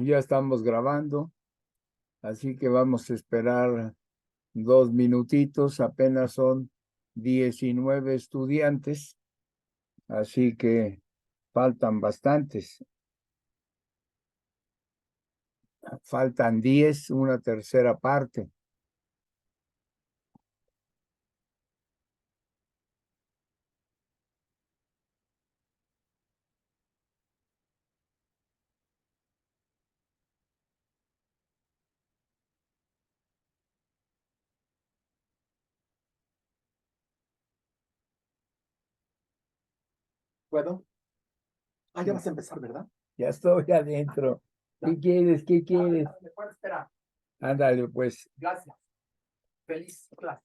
Ya estamos grabando, así que vamos a esperar 2 minutitos. Apenas son 19 estudiantes, así que faltan bastantes. Faltan 10, una tercera parte. ¿Puedo? Ya vas a empezar, ¿verdad? Ya estoy adentro. ¿Qué quieres? ¿Qué quieres? ¿Me puedes esperar? Ándale, pues. Gracias. Feliz clase.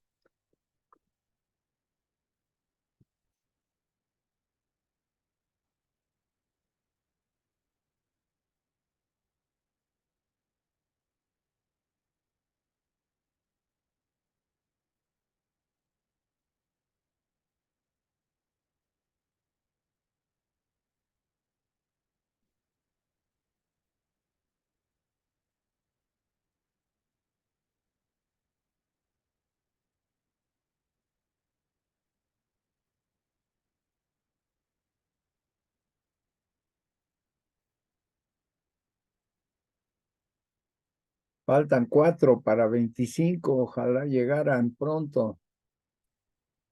Faltan 4 para 25. Ojalá llegaran pronto.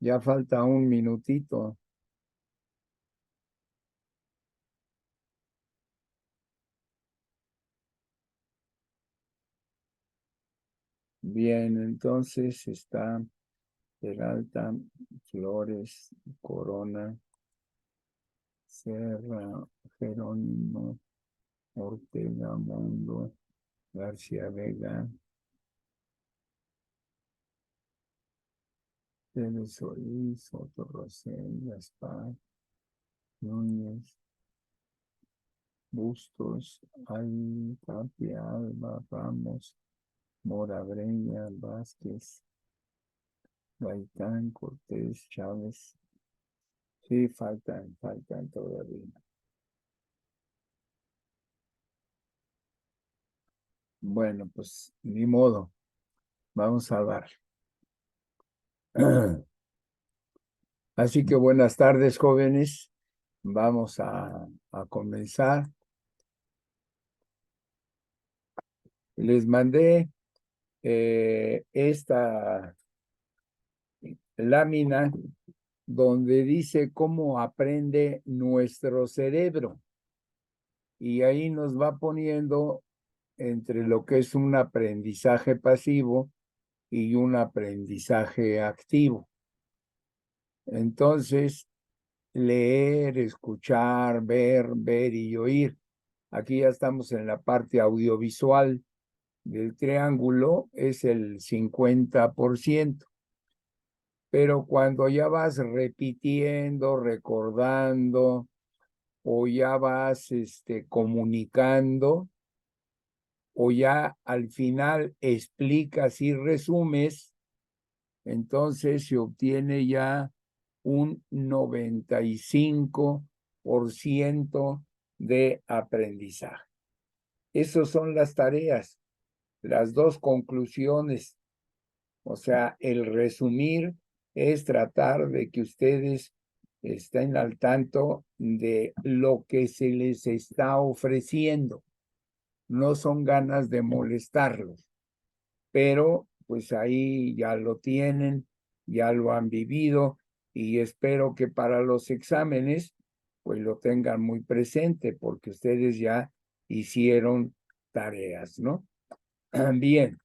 Ya falta un minutito. Bien, entonces está Peralta, Flores, Corona, Serra, Jerónimo, Ortega, Mundo, García Vega, Pérez Solís, Soto Rosell, Gaspar, Núñez, Bustos, Ay, Tapia, Alba, Ramos, Mora Breña, Vázquez, Gaitán, Cortés, Chávez. Sí, faltan todavía. Bueno, pues ni modo, vamos a dar. Así que buenas tardes, jóvenes. Vamos a comenzar. Les mandé esta lámina donde dice cómo aprende nuestro cerebro. Y ahí nos va poniendo entre lo que es un aprendizaje pasivo y un aprendizaje activo. Entonces, leer, escuchar, ver y oír. Aquí ya estamos en la parte audiovisual del triángulo, es el 50%. Pero cuando ya vas repitiendo, recordando o ya vas comunicando o ya al final explicas y resumes, entonces se obtiene ya un 95% de aprendizaje. Esas son las tareas, las dos conclusiones. O sea, el resumir es tratar de que ustedes estén al tanto de lo que se les está ofreciendo. No son ganas de molestarlos, pero pues ahí ya lo tienen, ya lo han vivido y espero que para los exámenes pues lo tengan muy presente porque ustedes ya hicieron tareas, ¿no? Bien,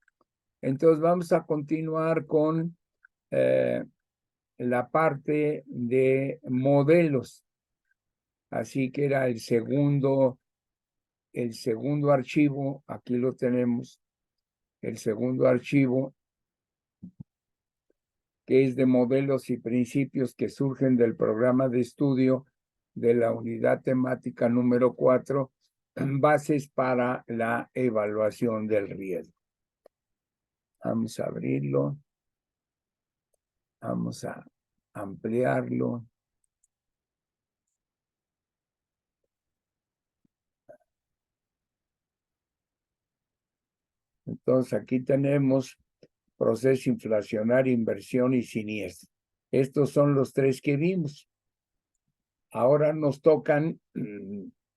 entonces vamos a continuar con la parte de modelos. Así que era el segundo archivo, aquí lo tenemos, el segundo archivo que es de modelos y principios que surgen del programa de estudio de la unidad temática número 4, bases para la evaluación del riesgo. Vamos a abrirlo, vamos a ampliarlo. Entonces aquí tenemos proceso inflacionario, inversión y siniestro. Estos son los tres que vimos. Ahora nos tocan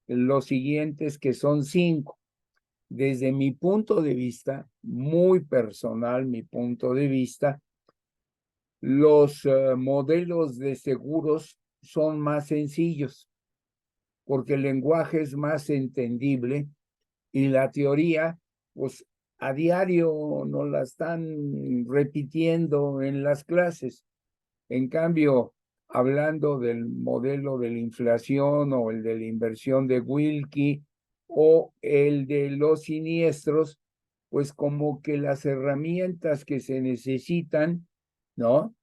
los siguientes, que son 5. Desde mi punto de vista, muy personal, mi punto de vista, los modelos de seguros son más sencillos porque el lenguaje es más entendible y la teoría, pues a diario nos la están repitiendo en las clases. En cambio, hablando del modelo de la inflación o el de la inversión de Wilkie o el de los siniestros, pues como que las herramientas que se necesitan, ¿no?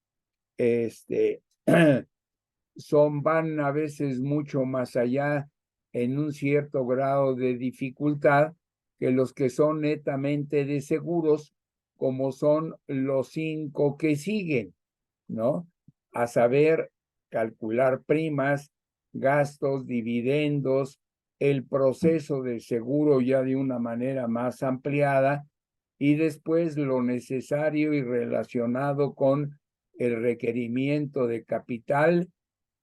Van a veces mucho más allá en un cierto grado de dificultad que los que son netamente de seguros, como son los 5 que siguen, ¿no? A saber, calcular primas, gastos, dividendos, el proceso de seguro ya de una manera más ampliada y después lo necesario y relacionado con el requerimiento de capital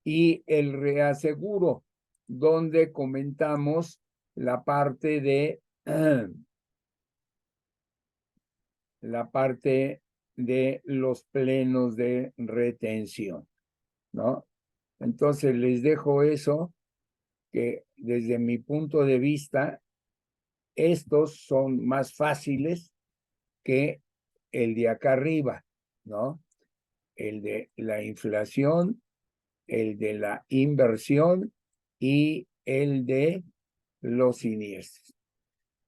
y el reaseguro, donde comentamos la parte de los plenos de retención, ¿no? Entonces les dejo eso, que desde mi punto de vista, estos son más fáciles que el de acá arriba, ¿no? El de la inflación, el de la inversión y el de los siniestros.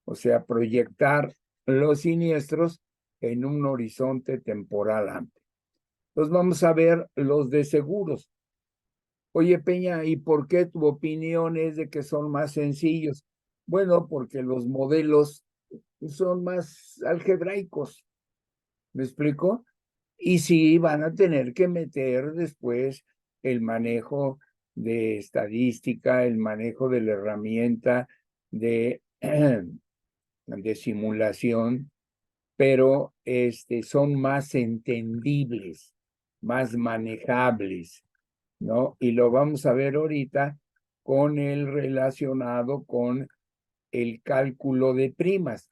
O sea, proyectar los siniestros en un horizonte temporal amplio. Entonces vamos a ver los de seguros. Oye, Peña, ¿y por qué tu opinión es de que son más sencillos? Bueno, porque los modelos son más algebraicos. ¿Me explico? Y sí van a tener que meter después el manejo de estadística, el manejo de la herramienta de, de simulación, pero son más entendibles, más manejables, ¿no? Y lo vamos a ver ahorita con el relacionado con el cálculo de primas.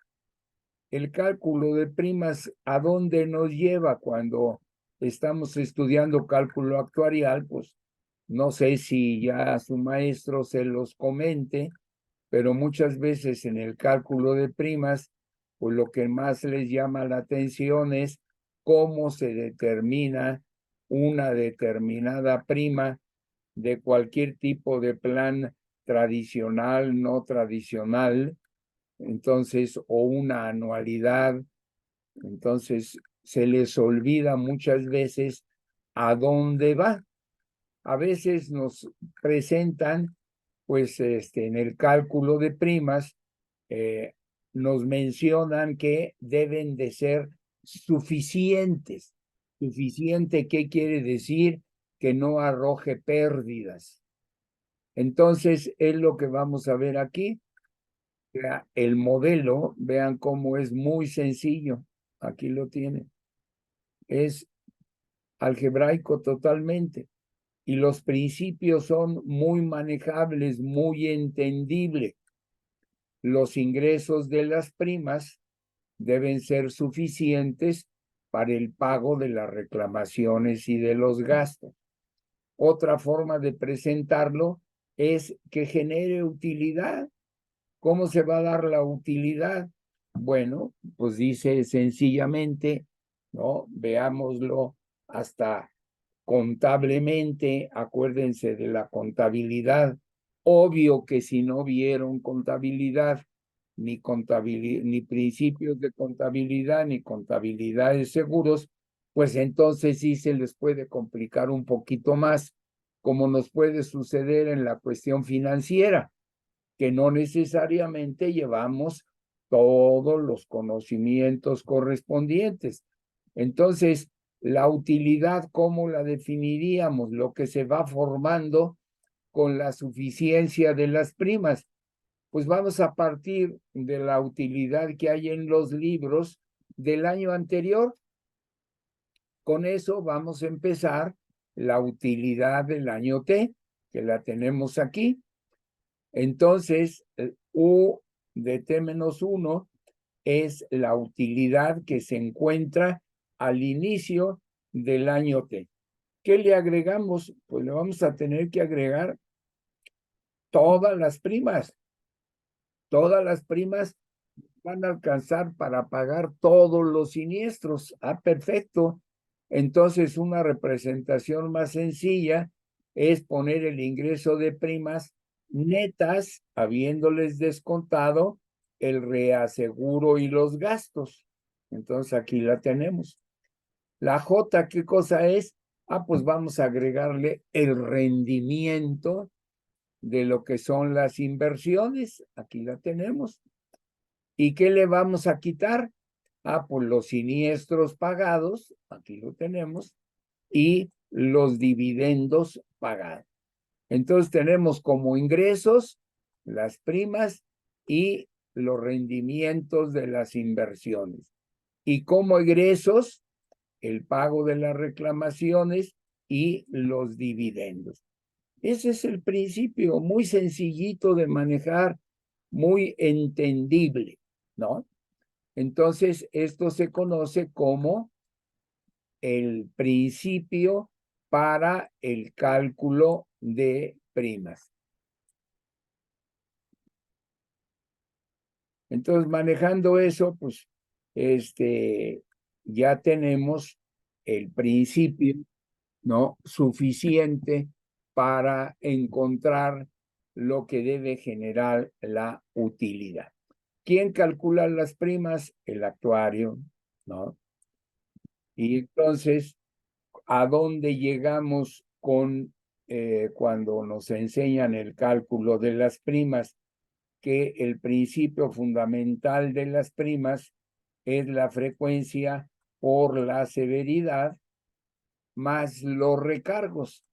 El cálculo de primas, ¿a dónde nos lleva cuando estamos estudiando cálculo actuarial? Pues no sé si ya su maestro se los comente, pero muchas veces en el cálculo de primas, pues lo que más les llama la atención es cómo se determina una determinada prima de cualquier tipo de plan tradicional, no tradicional, entonces, o una anualidad. Entonces, se les olvida muchas veces a dónde va. A veces nos presentan, pues, en el cálculo de primas, nos mencionan que deben de ser suficientes. Suficiente, ¿qué quiere decir? Que no arroje pérdidas. Entonces, es lo que vamos a ver aquí. El modelo, vean cómo es muy sencillo. Aquí lo tienen. Es algebraico totalmente. Y los principios son muy manejables, muy entendibles. Los ingresos de las primas deben ser suficientes para el pago de las reclamaciones y de los gastos. Otra forma de presentarlo es que genere utilidad. ¿Cómo se va a dar la utilidad? Bueno, pues dice sencillamente, ¿no? Veámoslo hasta contablemente, acuérdense de la contabilidad. Obvio que si no vieron contabilidad, ni principios de contabilidad, ni contabilidad de seguros, pues entonces sí se les puede complicar un poquito más, como nos puede suceder en la cuestión financiera, que no necesariamente llevamos todos los conocimientos correspondientes. Entonces, la utilidad, ¿cómo la definiríamos? Lo que se va formando con la suficiencia de las primas. pues vamos a partir de la utilidad que hay en los libros del año anterior. Con eso vamos a empezar la utilidad del año T, que la tenemos aquí. Entonces, U de T-1 es la utilidad que se encuentra al inicio del año T. ¿Qué le agregamos? Pues le vamos a tener que agregar todas las primas. Todas las primas van a alcanzar para pagar todos los siniestros. Ah, perfecto. Entonces, una representación más sencilla es poner el ingreso de primas netas, habiéndoles descontado el reaseguro y los gastos. Entonces, aquí la tenemos. La J, ¿qué cosa es? Ah, pues vamos a agregarle el rendimiento de lo que son las inversiones. Aquí la tenemos. ¿Y qué le vamos a quitar? Ah, pues los siniestros pagados, aquí lo tenemos, y los dividendos pagados. Entonces tenemos como ingresos las primas y los rendimientos de las inversiones. Y como egresos, el pago de las reclamaciones y los dividendos. Ese es el principio, muy sencillito de manejar, muy entendible, ¿no? Entonces, esto se conoce como el principio para el cálculo de primas. Entonces, manejando eso, pues, ya tenemos el principio, ¿no? Suficiente para encontrar lo que debe generar la utilidad. ¿Quién calcula las primas? El actuario, ¿no? Y entonces, ¿a dónde llegamos con cuando nos enseñan el cálculo de las primas? Que el principio fundamental de las primas es la frecuencia por la severidad más los recargos.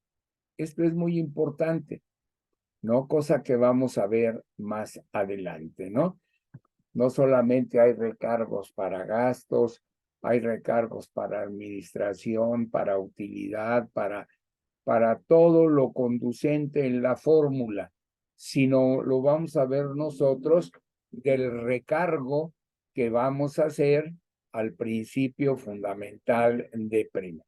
Esto es muy importante, ¿no? Cosa que vamos a ver más adelante, ¿no? No solamente hay recargos para gastos, hay recargos para administración, para utilidad, para todo lo conducente en la fórmula, sino lo vamos a ver nosotros del recargo que vamos a hacer al principio fundamental de prima.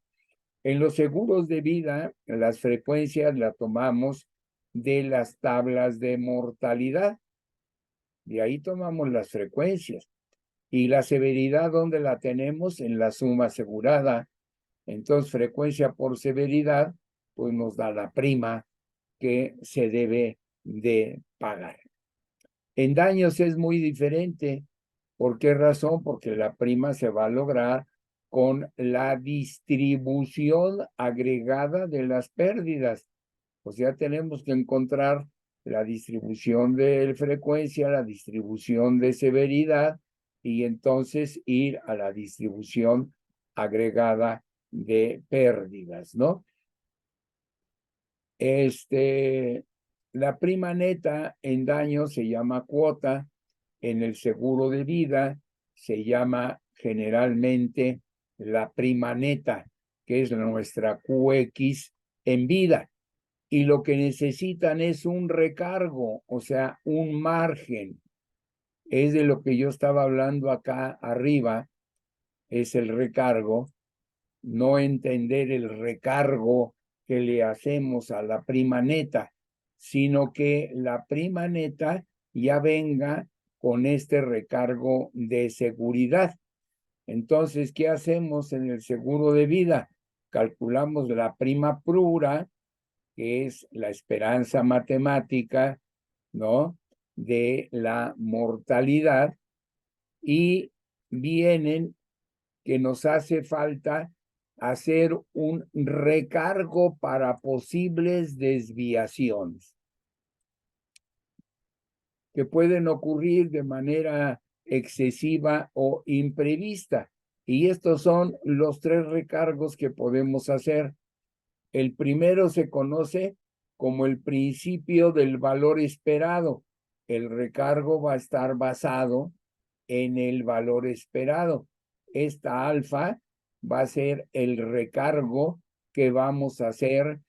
En los seguros de vida, las frecuencias las tomamos de las tablas de mortalidad. De ahí tomamos las frecuencias. Y la severidad, ¿dónde la tenemos? En la suma asegurada. Entonces, frecuencia por severidad, pues nos da la prima que se debe de pagar. En daños es muy diferente. ¿Por qué razón? Porque la prima se va a lograr con la distribución agregada de las pérdidas. O sea, tenemos que encontrar la distribución de frecuencia, la distribución de severidad y entonces ir a la distribución agregada de pérdidas, ¿no? La prima neta en daño se llama cuota, en el seguro de vida se llama generalmente la prima neta, que es nuestra QX en vida. Y lo que necesitan es un recargo, o sea, un margen. Es de lo que yo estaba hablando acá arriba, es el recargo, no entender el recargo que le hacemos a la prima neta, sino que la prima neta ya venga con este recargo de seguridad. Entonces, ¿qué hacemos en el seguro de vida? Calculamos la prima pura, que es la esperanza matemática, ¿no? De la mortalidad, y vienen que nos hace falta hacer un recargo para posibles desviaciones que pueden ocurrir de manera excesiva o imprevista. Y estos son los tres recargos que podemos hacer. El primero se conoce como el principio del valor esperado. el recargo va a estar basado en el valor esperado. Esta alfa va a ser el recargo que vamos a hacer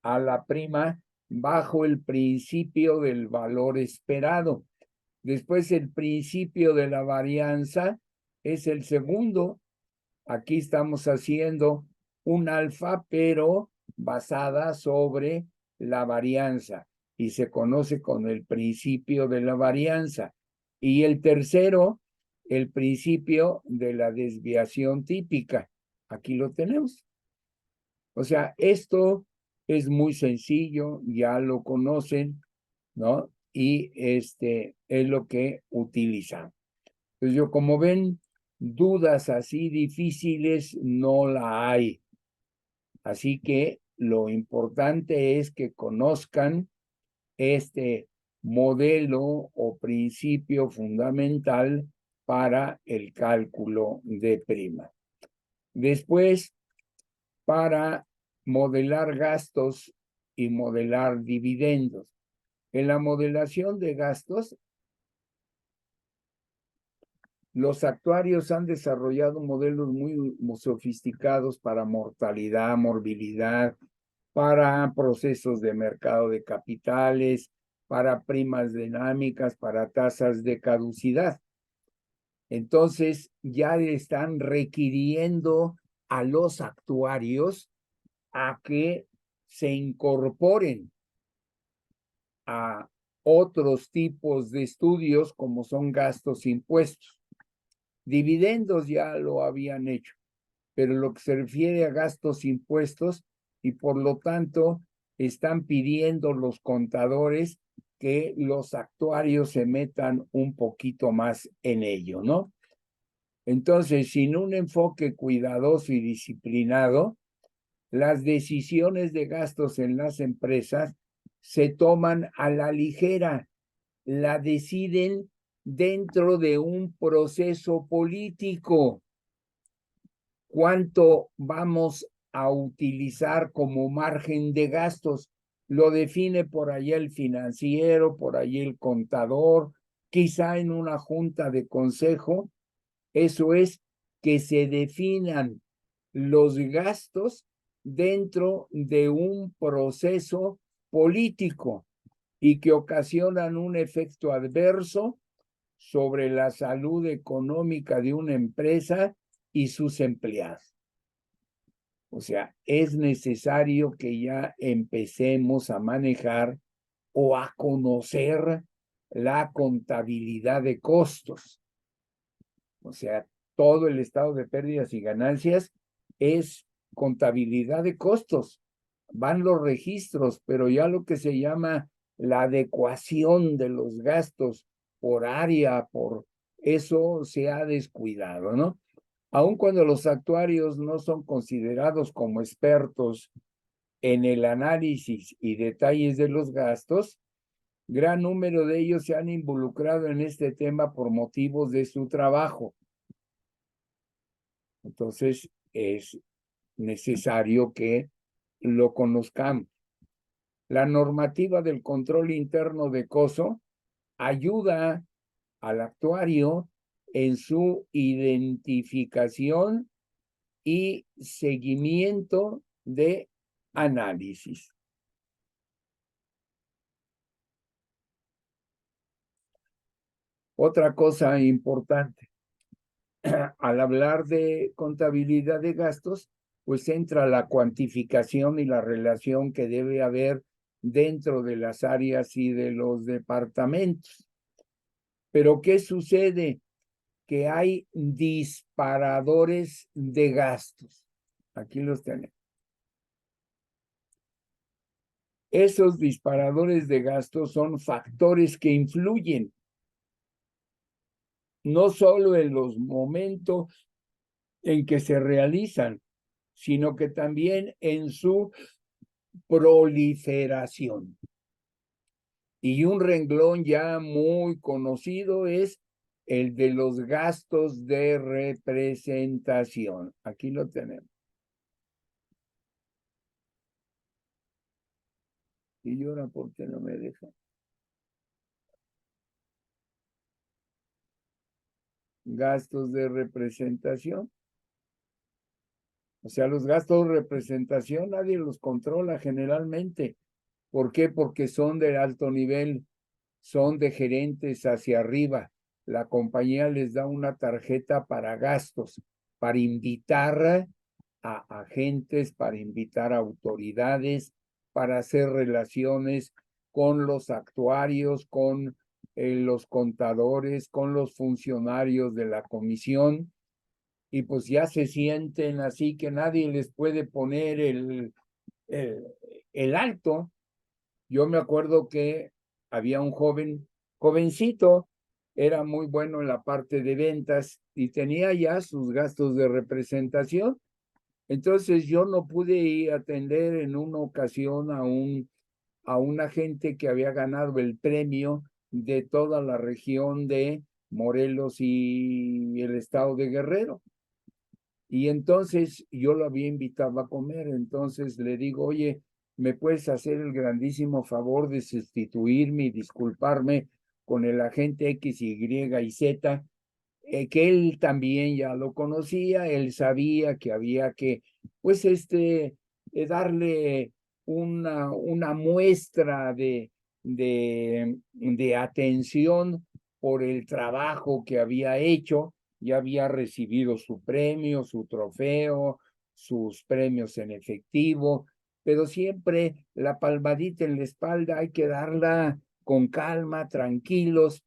a la prima bajo el principio del valor esperado. Después el principio de la varianza es el segundo. Aquí estamos haciendo un alfa, pero basada sobre la varianza y se conoce con el principio de la varianza. Y el tercero, el principio de la desviación típica. Aquí lo tenemos. O sea, esto es muy sencillo, ya lo conocen, ¿no? Y es lo que utilizan. Entonces yo, como ven, dudas así difíciles no la hay. Así que lo importante es que conozcan este modelo o principio fundamental para el cálculo de prima. Después, para modelar gastos y modelar dividendos. En la modelación de gastos, los actuarios han desarrollado modelos muy sofisticados para mortalidad, morbilidad, para procesos de mercado de capitales, para primas dinámicas, para tasas de caducidad. Entonces, ya están requiriendo a los actuarios a que se incorporen a otros tipos de estudios como son gastos e impuestos. Dividendos ya lo habían hecho, pero lo que se refiere a gastos e impuestos, y por lo tanto están pidiendo los contadores que los actuarios se metan un poquito más en ello, ¿no? Entonces, sin un enfoque cuidadoso y disciplinado, las decisiones de gastos en las empresas se toman a la ligera, la deciden dentro de un proceso político. ¿Cuánto vamos a utilizar como margen de gastos? Lo define por allá el financiero, por allá el contador, quizá en una junta de consejo. Eso es, que se definan los gastos dentro de un proceso político y que ocasionan un efecto adverso sobre la salud económica de una empresa y sus empleados. O sea, es necesario que ya empecemos a manejar o a conocer la contabilidad de costos. O sea, todo el estado de pérdidas y ganancias es contabilidad de costos. Van los registros, pero ya lo que se llama la adecuación de los gastos por área, por eso se ha descuidado, ¿no? Aun cuando los actuarios no son considerados como expertos en el análisis y detalles de los gastos, gran número de ellos se han involucrado en este tema por motivos de su trabajo. Entonces, es necesario que lo conozcamos. La normativa del control interno de costo ayuda al actuario en su identificación y seguimiento de análisis. Otra cosa importante, al hablar de contabilidad de gastos, pues entra la cuantificación y la relación que debe haber dentro de las áreas y de los departamentos. Pero ¿qué sucede? Que hay disparadores de gastos. Aquí los tenemos. Esos disparadores de gastos son factores que influyen no solo en los momentos en que se realizan, sino que también en su proliferación. Y un renglón ya muy conocido es el de los gastos de representación. Aquí lo tenemos. Y ahora, ¿por qué no me deja? gastos de representación. O sea, los gastos de representación nadie los controla generalmente. ¿Por qué? Porque son de alto nivel, son de gerentes hacia arriba. La compañía les da una tarjeta para gastos, para invitar a agentes, para invitar a autoridades, para hacer relaciones con los actuarios, con los contadores, con los funcionarios de la comisión, y pues ya se sienten así que nadie les puede poner el alto. Yo me acuerdo que había un jovencito, era muy bueno en la parte de ventas y tenía ya sus gastos de representación. Entonces yo no pude ir a atender en una ocasión a un agente que había ganado el premio de toda la región de Morelos y el estado de Guerrero. Y entonces yo lo había invitado a comer, entonces le digo, oye, ¿me puedes hacer el grandísimo favor de sustituirme y disculparme con el agente X, Y y Z? Que él también ya lo conocía, él sabía que había que, pues, darle una muestra de atención por el trabajo que había hecho. Ya había recibido su premio, su trofeo, sus premios en efectivo, pero siempre la palmadita en la espalda hay que darla con calma, tranquilos.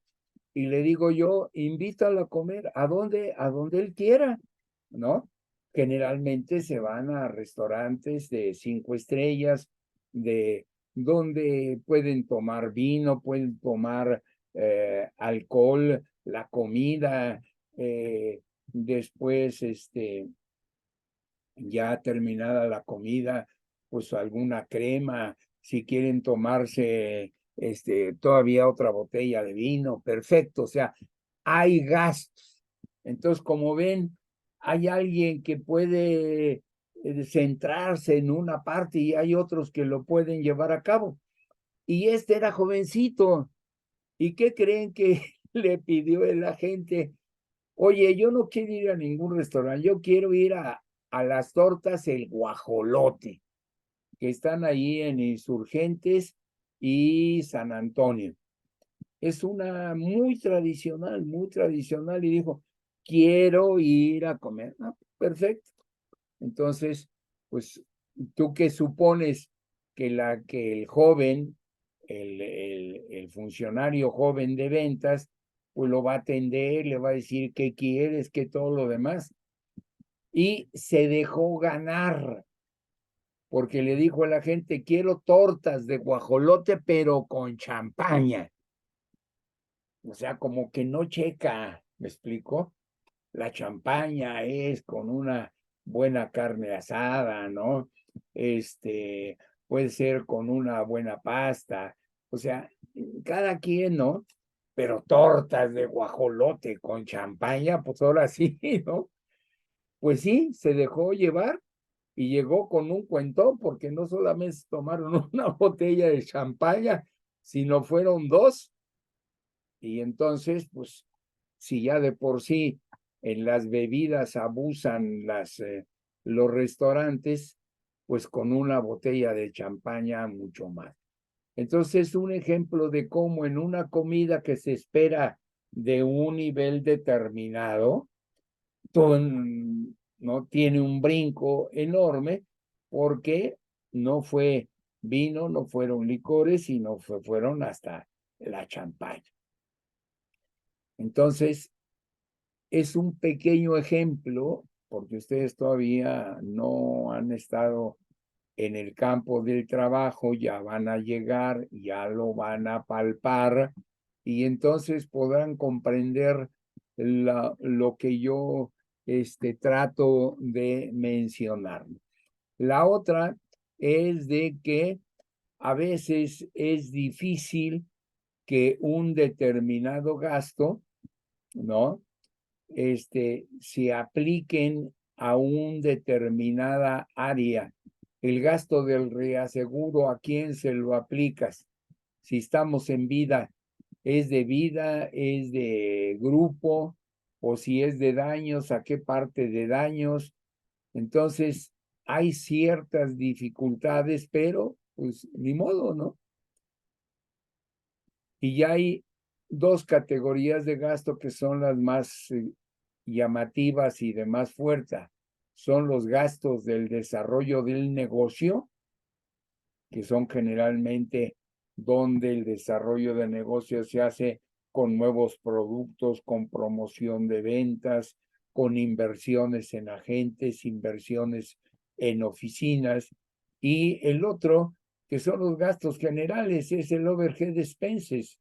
Y le digo yo, invítalo a comer, ¿a dónde? A donde él quiera, ¿no? Generalmente se van a restaurantes de 5 estrellas, de donde pueden tomar vino, pueden tomar alcohol, la comida, después, ya terminada la comida, pues alguna crema, si quieren tomarse todavía otra botella de vino, perfecto, o sea, hay gastos. Entonces, como ven, hay alguien que puede centrarse en una parte y hay otros que lo pueden llevar a cabo. Y este era jovencito. ¿Y qué creen que le pidió el agente? Oye, yo no quiero ir a ningún restaurante, yo quiero ir a las tortas El Guajolote, que están ahí en Insurgentes y San Antonio. Es una muy tradicional, y dijo, quiero ir a comer. Ah, perfecto. Entonces, pues, ¿tú qué supones que el joven, el funcionario joven de ventas, pues lo va a atender, le va a decir qué quieres, qué todo lo demás? Y se dejó ganar, porque le dijo a la gente, quiero tortas de guajolote, pero con champaña. O sea, como que no checa, ¿me explico? La champaña es con una buena carne asada, ¿no? Puede ser con una buena pasta, o sea, cada quien, ¿no? Pero tortas de guajolote con champaña, pues ahora sí, ¿no? Pues sí, se dejó llevar y llegó con un cuentón, porque no solamente tomaron una botella de champaña, sino fueron dos. Y entonces, pues, si ya de por sí en las bebidas abusan los restaurantes, pues con una botella de champaña mucho más. Entonces, un ejemplo de cómo en una comida que se espera de un nivel determinado, no tiene un brinco enorme, porque no fue vino, no fueron licores, sino fueron hasta la champaña. Entonces, es un pequeño ejemplo, porque ustedes todavía no han estado en el campo del trabajo, ya van a llegar, ya lo van a palpar, y entonces podrán comprender lo que yo trato de mencionar. La otra es de que a veces es difícil que un determinado gasto, ¿no? Se apliquen a una determinada área. El gasto del reaseguro, ¿a quién se lo aplicas? Si estamos en vida, ¿es de grupo o si es de daños, a qué parte de daños. Entonces, hay ciertas dificultades, pero pues ni modo, ¿no? Y ya hay dos categorías de gasto que son las más llamativas y de más fuerza. Son los gastos del desarrollo del negocio, que son generalmente donde el desarrollo de negocio se hace con nuevos productos, con promoción de ventas, con inversiones en agentes, inversiones en oficinas. Y el otro, que son los gastos generales, es el overhead expenses,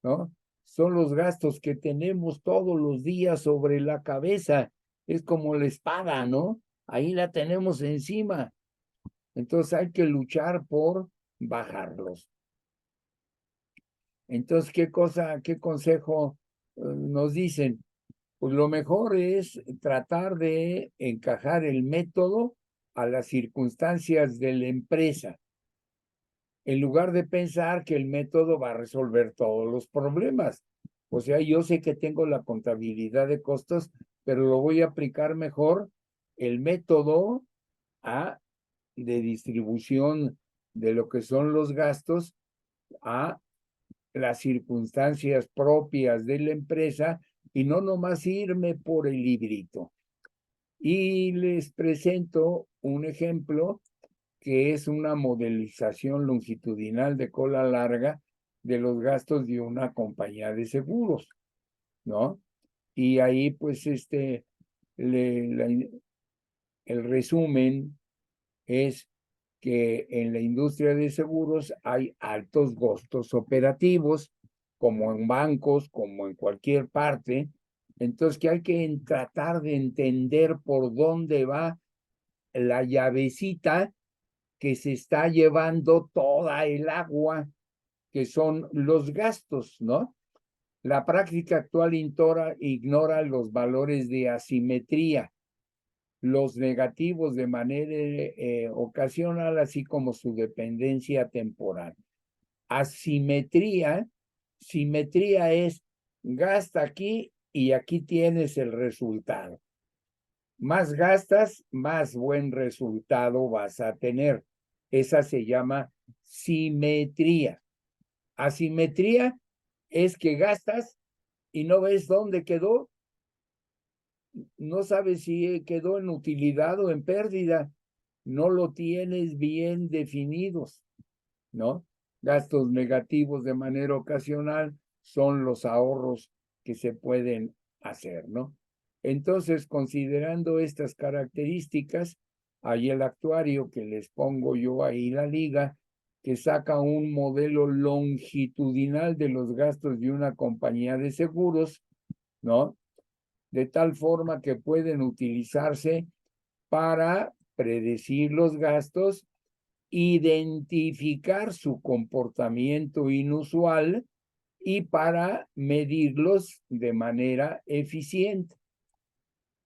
¿no? Son los gastos que tenemos todos los días sobre la cabeza. Es como la espada, ¿no? Ahí la tenemos encima. Entonces hay que luchar por bajarlos. Entonces, qué consejo nos dicen? Pues lo mejor es tratar de encajar el método a las circunstancias de la empresa, en lugar de pensar que el método va a resolver todos los problemas. O sea, yo sé que tengo la contabilidad de costos, pero lo voy a aplicar mejor el método de distribución de lo que son los gastos a las circunstancias propias de la empresa y no nomás irme por el librito. Y les presento un ejemplo que es una modelización longitudinal de cola larga de los gastos de una compañía de seguros, ¿no? Y ahí, pues, el resumen es que en la industria de seguros hay altos costos operativos, como en bancos, como en cualquier parte. Entonces, que hay que tratar de entender por dónde va la llavecita que se está llevando toda el agua, que son los gastos, ¿no? La práctica actual ignora los valores de asimetría, los negativos de manera ocasional, así como su dependencia temporal. Asimetría, simetría es gasta aquí y aquí tienes el resultado. Más gastas, más buen resultado vas a tener. Esa se llama simetría. Asimetría es que gastas y no ves dónde quedó, no sabes si quedó en utilidad o en pérdida, no lo tienes bien definidos, ¿no? Gastos negativos de manera ocasional son los ahorros que se pueden hacer, ¿no? Entonces, considerando estas características, hay el actuario que les pongo yo ahí la liga, que saca un modelo longitudinal de los gastos de una compañía de seguros, ¿no? De tal forma que pueden utilizarse para predecir los gastos, identificar su comportamiento inusual y para medirlos de manera eficiente.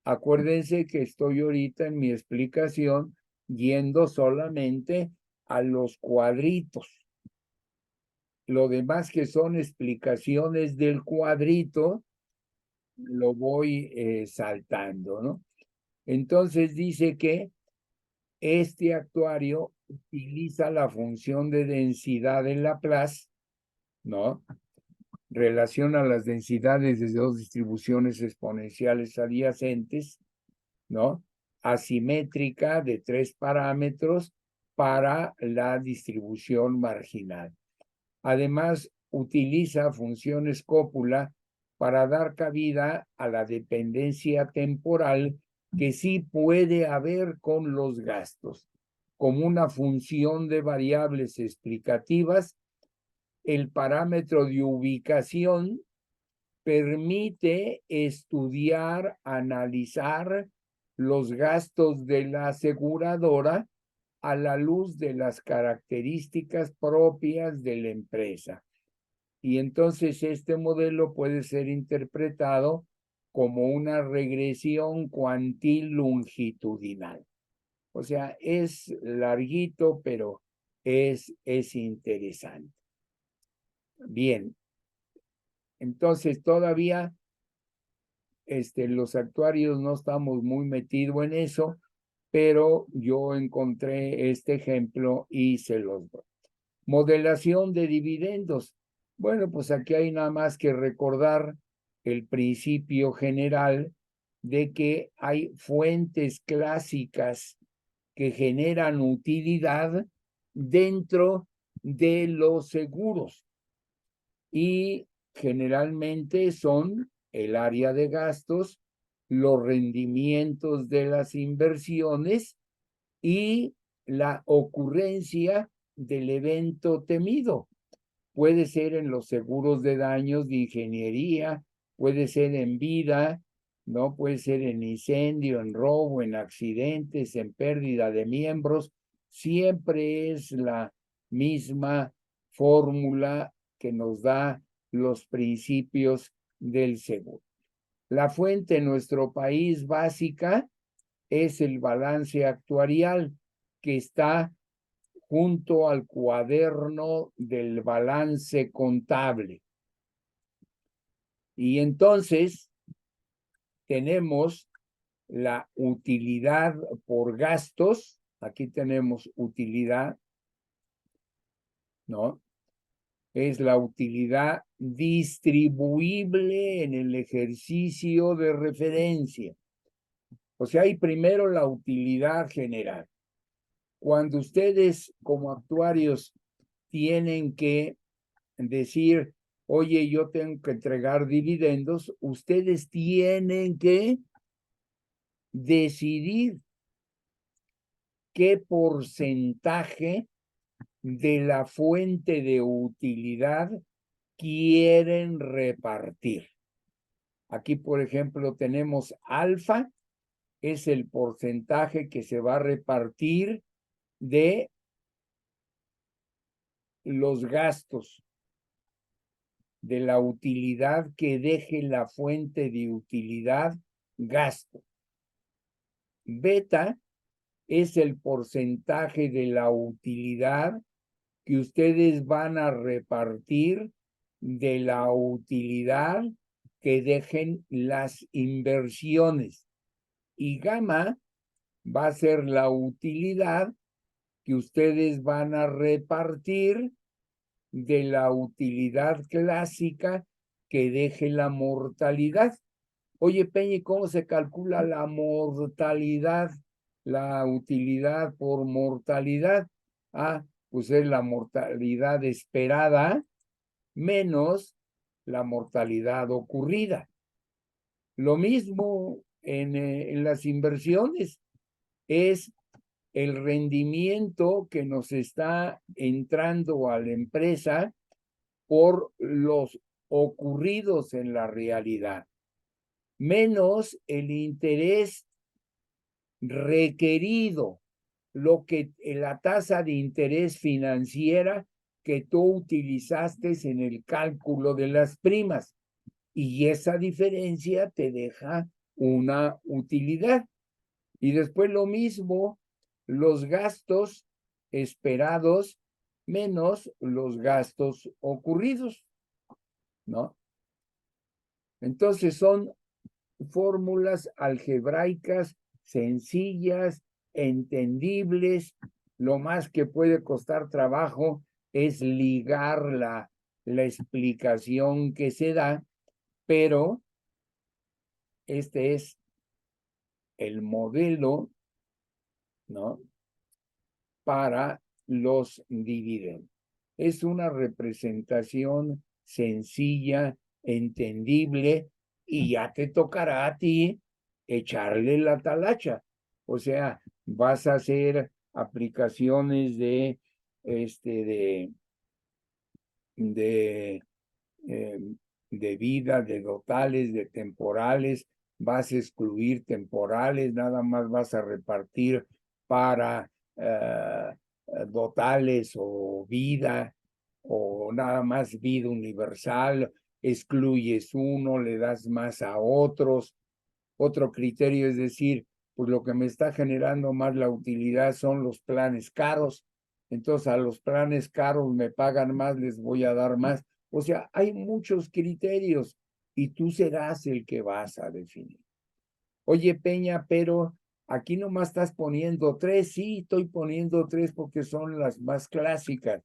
Acuérdense que estoy ahorita en mi explicación yendo solamente a los cuadritos. Lo demás que son explicaciones del cuadrito, lo voy saltando, ¿no? Entonces dice que este actuario utiliza la función de densidad en Laplace, ¿no? Relaciona las densidades de dos distribuciones exponenciales adyacentes, ¿no? Asimétrica de 3 parámetros para la distribución marginal. Además, utiliza funciones cópula para dar cabida a la dependencia temporal que sí puede haber con los gastos. Como una función de variables explicativas, el parámetro de ubicación permite estudiar, analizar los gastos de la aseguradora a la luz de las características propias de la empresa. Y entonces este modelo puede ser interpretado como una regresión cuantil longitudinal. O sea, es larguito, pero es interesante. Bien, entonces todavía los actuarios no estamos muy metidos en eso, pero yo encontré este ejemplo y se los doy. Modelación de dividendos. Bueno, pues aquí hay nada más que recordar el principio general de que hay fuentes clásicas que generan utilidad dentro de los seguros y generalmente son el área de gastos, los rendimientos de las inversiones y la ocurrencia del evento temido. Puede ser en los seguros de daños de ingeniería, puede ser en vida, ¿no? Puede ser en incendio, en robo, en accidentes, en pérdida de miembros. Siempre es la misma fórmula que nos da los principios del seguro. La fuente en nuestro país básica es el balance actuarial que está junto al cuaderno del balance contable. Y entonces tenemos la utilidad por gastos. Aquí tenemos utilidad, ¿no? Es la utilidad distribuible en el ejercicio de referencia. O sea, hay primero la utilidad general. Cuando ustedes como actuarios tienen que decir, oye, yo tengo que entregar dividendos, ustedes tienen que decidir qué porcentaje de la fuente de utilidad quieren repartir. Aquí, por ejemplo, tenemos alfa, es el porcentaje que se va a repartir de los gastos, de la utilidad que deje la fuente de utilidad gasto. Beta es el porcentaje de la utilidad que ustedes van a repartir de la utilidad que dejen las inversiones. Y gamma va a ser la utilidad que ustedes van a repartir de la utilidad clásica que deje la mortalidad. Oye, Peña, ¿cómo se calcula la mortalidad? La utilidad por mortalidad. Ah, pues es la mortalidad esperada menos la mortalidad ocurrida. Lo mismo en las inversiones es el rendimiento que nos está entrando a la empresa por los ocurridos en la realidad, menos el interés requerido, lo que la tasa de interés financiera que tú utilizaste en el cálculo de las primas. Y esa diferencia te deja una utilidad. Y después lo mismo, los gastos esperados menos los gastos ocurridos, ¿no? Entonces son fórmulas algebraicas sencillas, entendibles. Lo más que puede costar trabajo es ligar la explicación que se da, pero este es el modelo, ¿no? Para los dividendos. Es una representación sencilla, entendible, y ya te tocará a ti echarle la talacha. O sea, vas a hacer aplicaciones de de, eh, de vida, de totales, de temporales, vas a excluir temporales, nada más vas a repartir para totales o vida, o nada más vida universal, excluyes uno, le das más a otros. Otro criterio es decir, pues lo que me está generando más la utilidad son los planes caros, entonces a los planes caros me pagan más, les voy a dar más. O sea, hay muchos criterios y tú serás el que vas a definir. Oye, Peña, pero aquí nomás estás poniendo 3. Sí, estoy poniendo 3 porque son las más clásicas,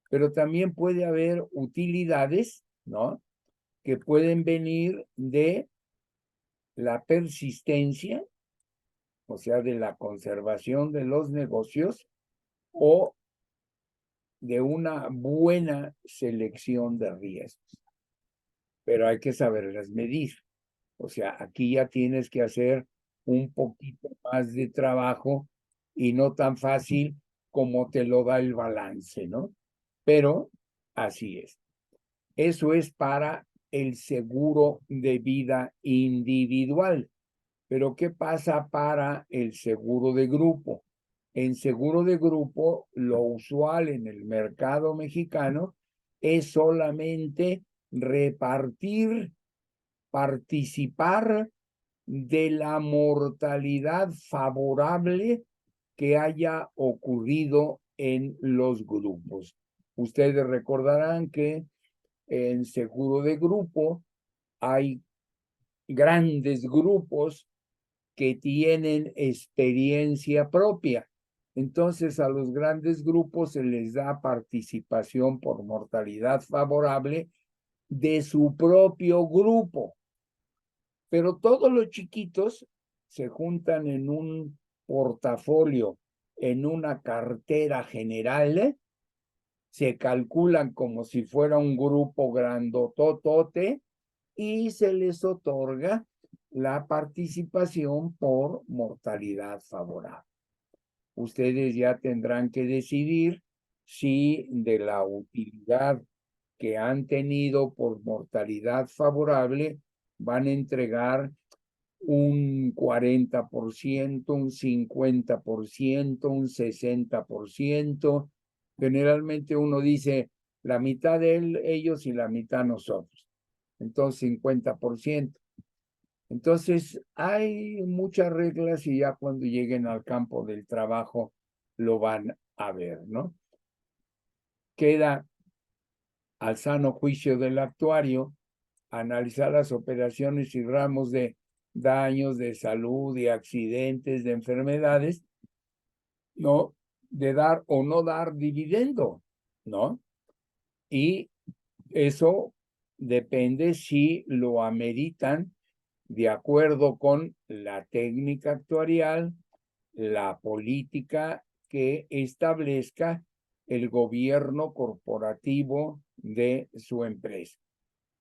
pero también puede haber utilidades, ¿no? Que pueden venir de la persistencia, o sea, de la conservación de los negocios o de una buena selección de riesgos. Pero hay que saberlas medir. O sea, aquí ya tienes que hacer un poquito más de trabajo y no tan fácil como te lo da el balance, ¿no? Pero así es. Eso es para el seguro de vida individual. Pero ¿qué pasa para el seguro de grupo? En seguro de grupo, lo usual en el mercado mexicano es solamente repartir, participar de la mortalidad favorable que haya ocurrido en los grupos. Ustedes recordarán que en seguro de grupo hay grandes grupos que tienen experiencia propia. Entonces a los grandes grupos se les da participación por mortalidad favorable de su propio grupo. Pero todos los chiquitos se juntan en un portafolio, en una cartera general, se calculan como si fuera un grupo grandototote y se les otorga la participación por mortalidad favorable. Ustedes ya tendrán que decidir si de la utilidad que han tenido por mortalidad favorable van a entregar un 40%, un 50%, un 60%. Generalmente uno dice la mitad de ellos y la mitad nosotros. Entonces 50%. Entonces hay muchas reglas y ya cuando lleguen al campo del trabajo lo van a ver, ¿no? Queda al sano juicio del actuario analizar las operaciones y ramos de daños de salud, de accidentes, de enfermedades, ¿no? De dar o no dar dividendo, ¿no? Y eso depende si lo ameritan de acuerdo con la técnica actuarial, la política que establezca el gobierno corporativo de su empresa.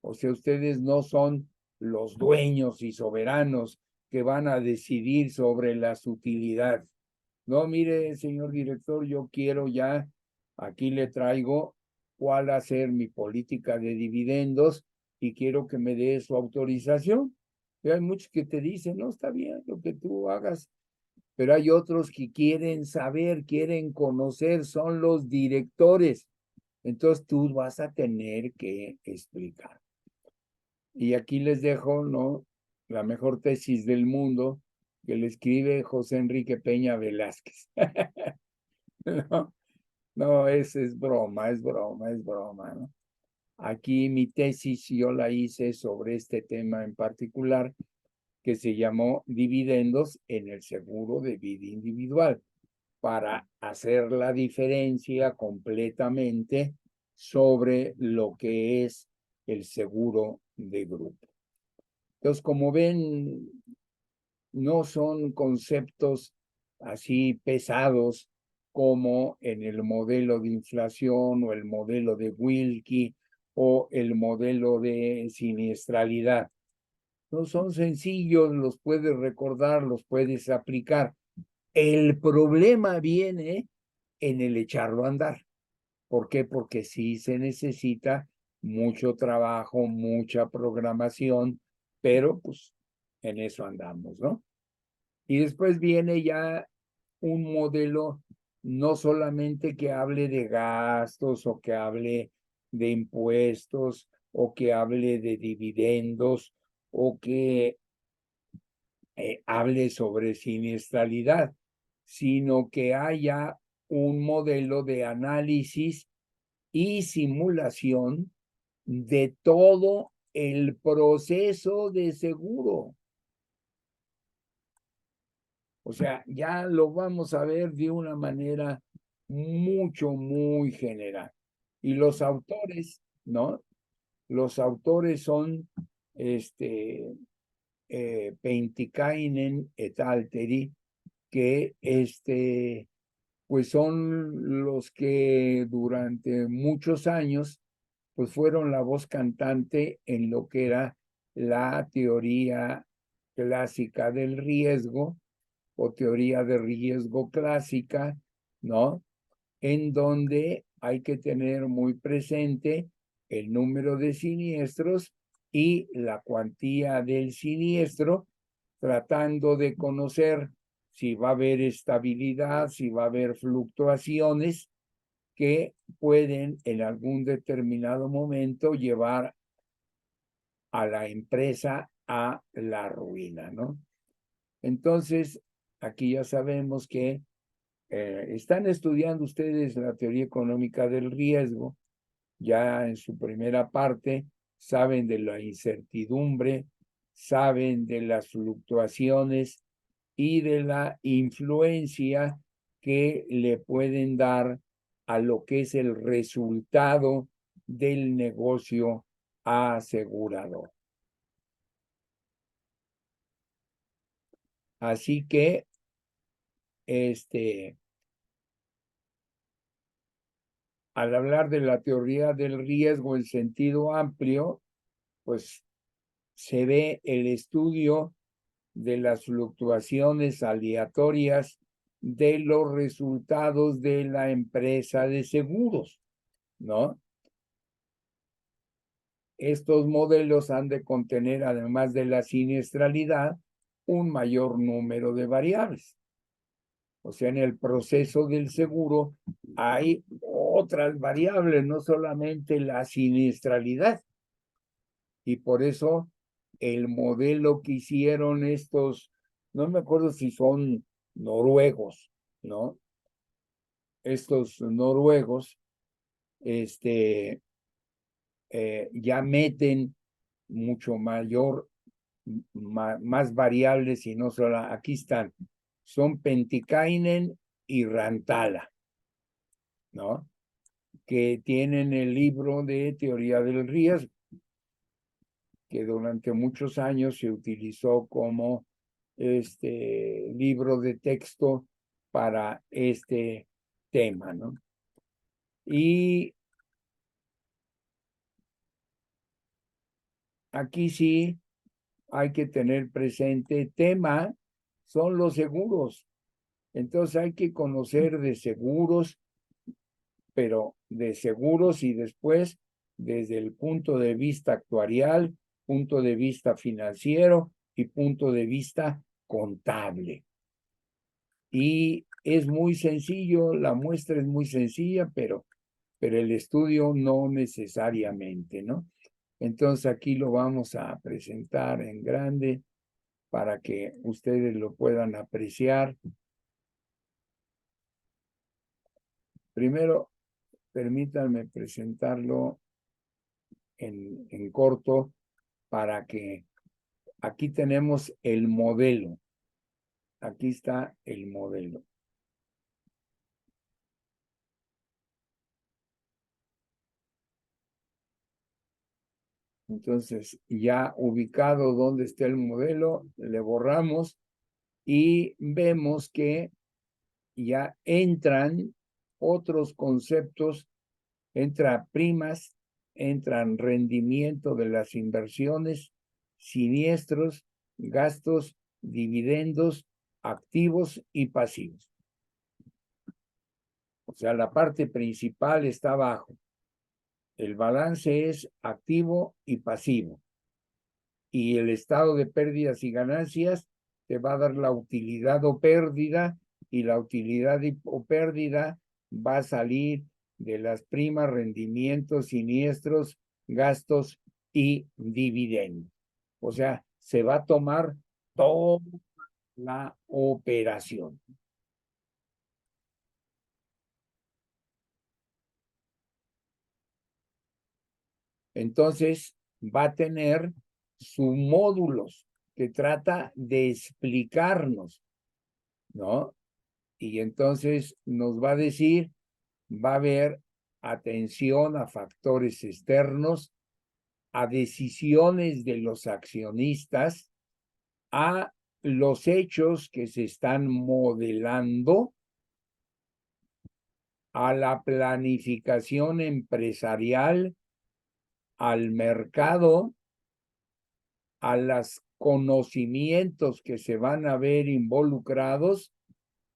O sea, ustedes no son los dueños y soberanos que van a decidir sobre las utilidades. No, mire, señor director, yo quiero ya, aquí le traigo cuál va a ser mi política de dividendos y quiero que me dé su autorización. Y hay muchos que te dicen, no, está bien lo que tú hagas, pero hay otros que quieren saber, quieren conocer, son los directores. Entonces tú vas a tener que explicar. Y aquí les dejo, ¿no? La mejor tesis del mundo que le escribe José Enrique Peña Velázquez. No, no, es broma, es broma, es broma, ¿no? Aquí mi tesis yo la hice sobre este tema en particular que se llamó Dividendos en el seguro de vida individual, para hacer la diferencia completamente sobre lo que es el seguro de grupo. Entonces, como ven, no son conceptos así pesados como en el modelo de inflación o el modelo de Wilkie o el modelo de siniestralidad. No son sencillos, los puedes recordar, los puedes aplicar. El problema viene en el echarlo a andar. ¿Por qué? Porque sí se necesita mucho trabajo, mucha programación, pero pues en eso andamos, ¿no? Y después viene ya un modelo no solamente que hable de gastos o que hable de impuestos o que hable de dividendos o que hable sobre siniestralidad, sino que haya un modelo de análisis y simulación de todo el proceso de seguro. O sea, ya lo vamos a ver de una manera muy general. Y los autores, ¿no? Los autores son Pentikainen et alteri, que pues son los que durante muchos años pues fueron la voz cantante en lo que era la teoría clásica del riesgo o teoría de riesgo clásica, ¿no? En donde hay que tener muy presente el número de siniestros y la cuantía del siniestro, tratando de conocer si va a haber estabilidad, si va a haber fluctuaciones que pueden en algún determinado momento llevar a la empresa a la ruina, ¿no? Entonces, aquí ya sabemos que están estudiando ustedes la teoría económica del riesgo, ya en su primera parte saben de la incertidumbre, saben de las fluctuaciones y de la influencia que le pueden dar a lo que es el resultado del negocio asegurador. Así que, al hablar de la teoría del riesgo en sentido amplio, pues se ve el estudio de las fluctuaciones aleatorias de los resultados de la empresa de seguros, ¿no? Estos modelos han de contener, además de la siniestralidad, un mayor número de variables. O sea, en el proceso del seguro hay otras variables, no solamente la siniestralidad. Y por eso el modelo que hicieron estos, no me acuerdo si son noruegos, ¿no? Estos noruegos, ya meten mucho mayor, más variables y no solo, aquí están, son Pentikainen y Rantala, ¿no? Que tienen el libro de teoría del riesgo, que durante muchos años se utilizó como libro de texto para este tema, ¿no? Y aquí sí hay que tener presente, tema son los seguros. Entonces hay que conocer de seguros, pero de seguros y después desde el punto de vista actuarial, punto de vista financiero y punto de vista contable. Y es muy sencillo, la muestra es muy sencilla, pero el estudio no necesariamente, ¿no? Entonces aquí lo vamos a presentar en grande para que ustedes lo puedan apreciar. Primero, permítanme presentarlo en corto para que aquí tenemos el modelo. Aquí está el modelo. Entonces, ya ubicado donde está el modelo, le borramos y vemos que ya entran otros conceptos, entra primas, entran rendimiento de las inversiones, siniestros, gastos, dividendos, activos y pasivos. O sea, la parte principal está abajo. El balance es activo y pasivo. Y el estado de pérdidas y ganancias te va a dar la utilidad o pérdida, y la utilidad o pérdida va a salir de las primas, rendimientos, siniestros, gastos y dividendos. O sea, se va a tomar toda la operación. Entonces, va a tener sus módulos que trata de explicarnos, ¿no? Y entonces nos va a decir, va a haber atención a factores externos, a decisiones de los accionistas, a los hechos que se están modelando, a la planificación empresarial, al mercado, a los conocimientos que se van a ver involucrados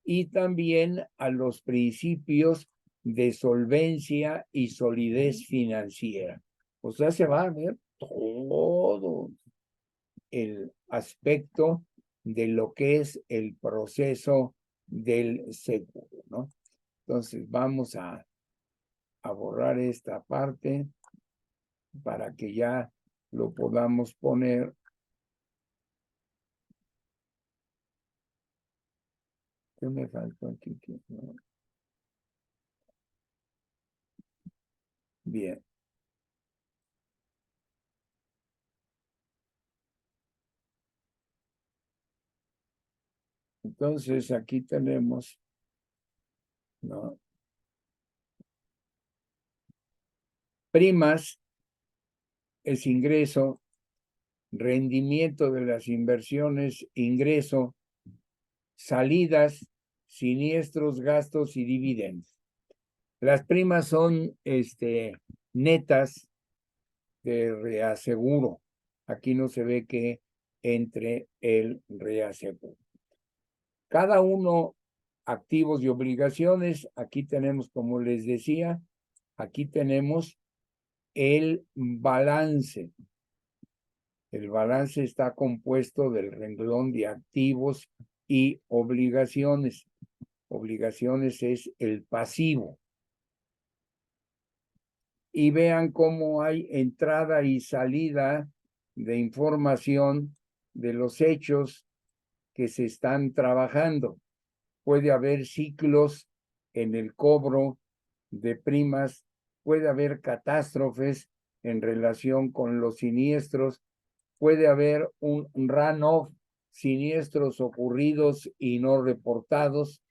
y también a los principios de solvencia y solidez financiera. O sea, se va a ver todo el aspecto de lo que es el proceso del seguro, ¿no? Entonces vamos a borrar esta parte para que ya lo podamos poner. ¿Qué me faltó aquí? Bien. Entonces aquí tenemos, ¿no? Primas es ingreso, rendimiento de las inversiones, ingreso, salidas, siniestros, gastos y dividendos. Las primas son netas de reaseguro. Aquí no se ve que entre el reaseguro. Cada uno, activos y obligaciones, aquí tenemos, como les decía, aquí tenemos el balance. El balance está compuesto del renglón de activos y obligaciones. Obligaciones es el pasivo. Y vean cómo hay entrada y salida de información de los hechos que se están trabajando. Puede haber ciclos en el cobro de primas, puede haber catástrofes en relación con los siniestros, puede haber un run-off, siniestros ocurridos y no reportados,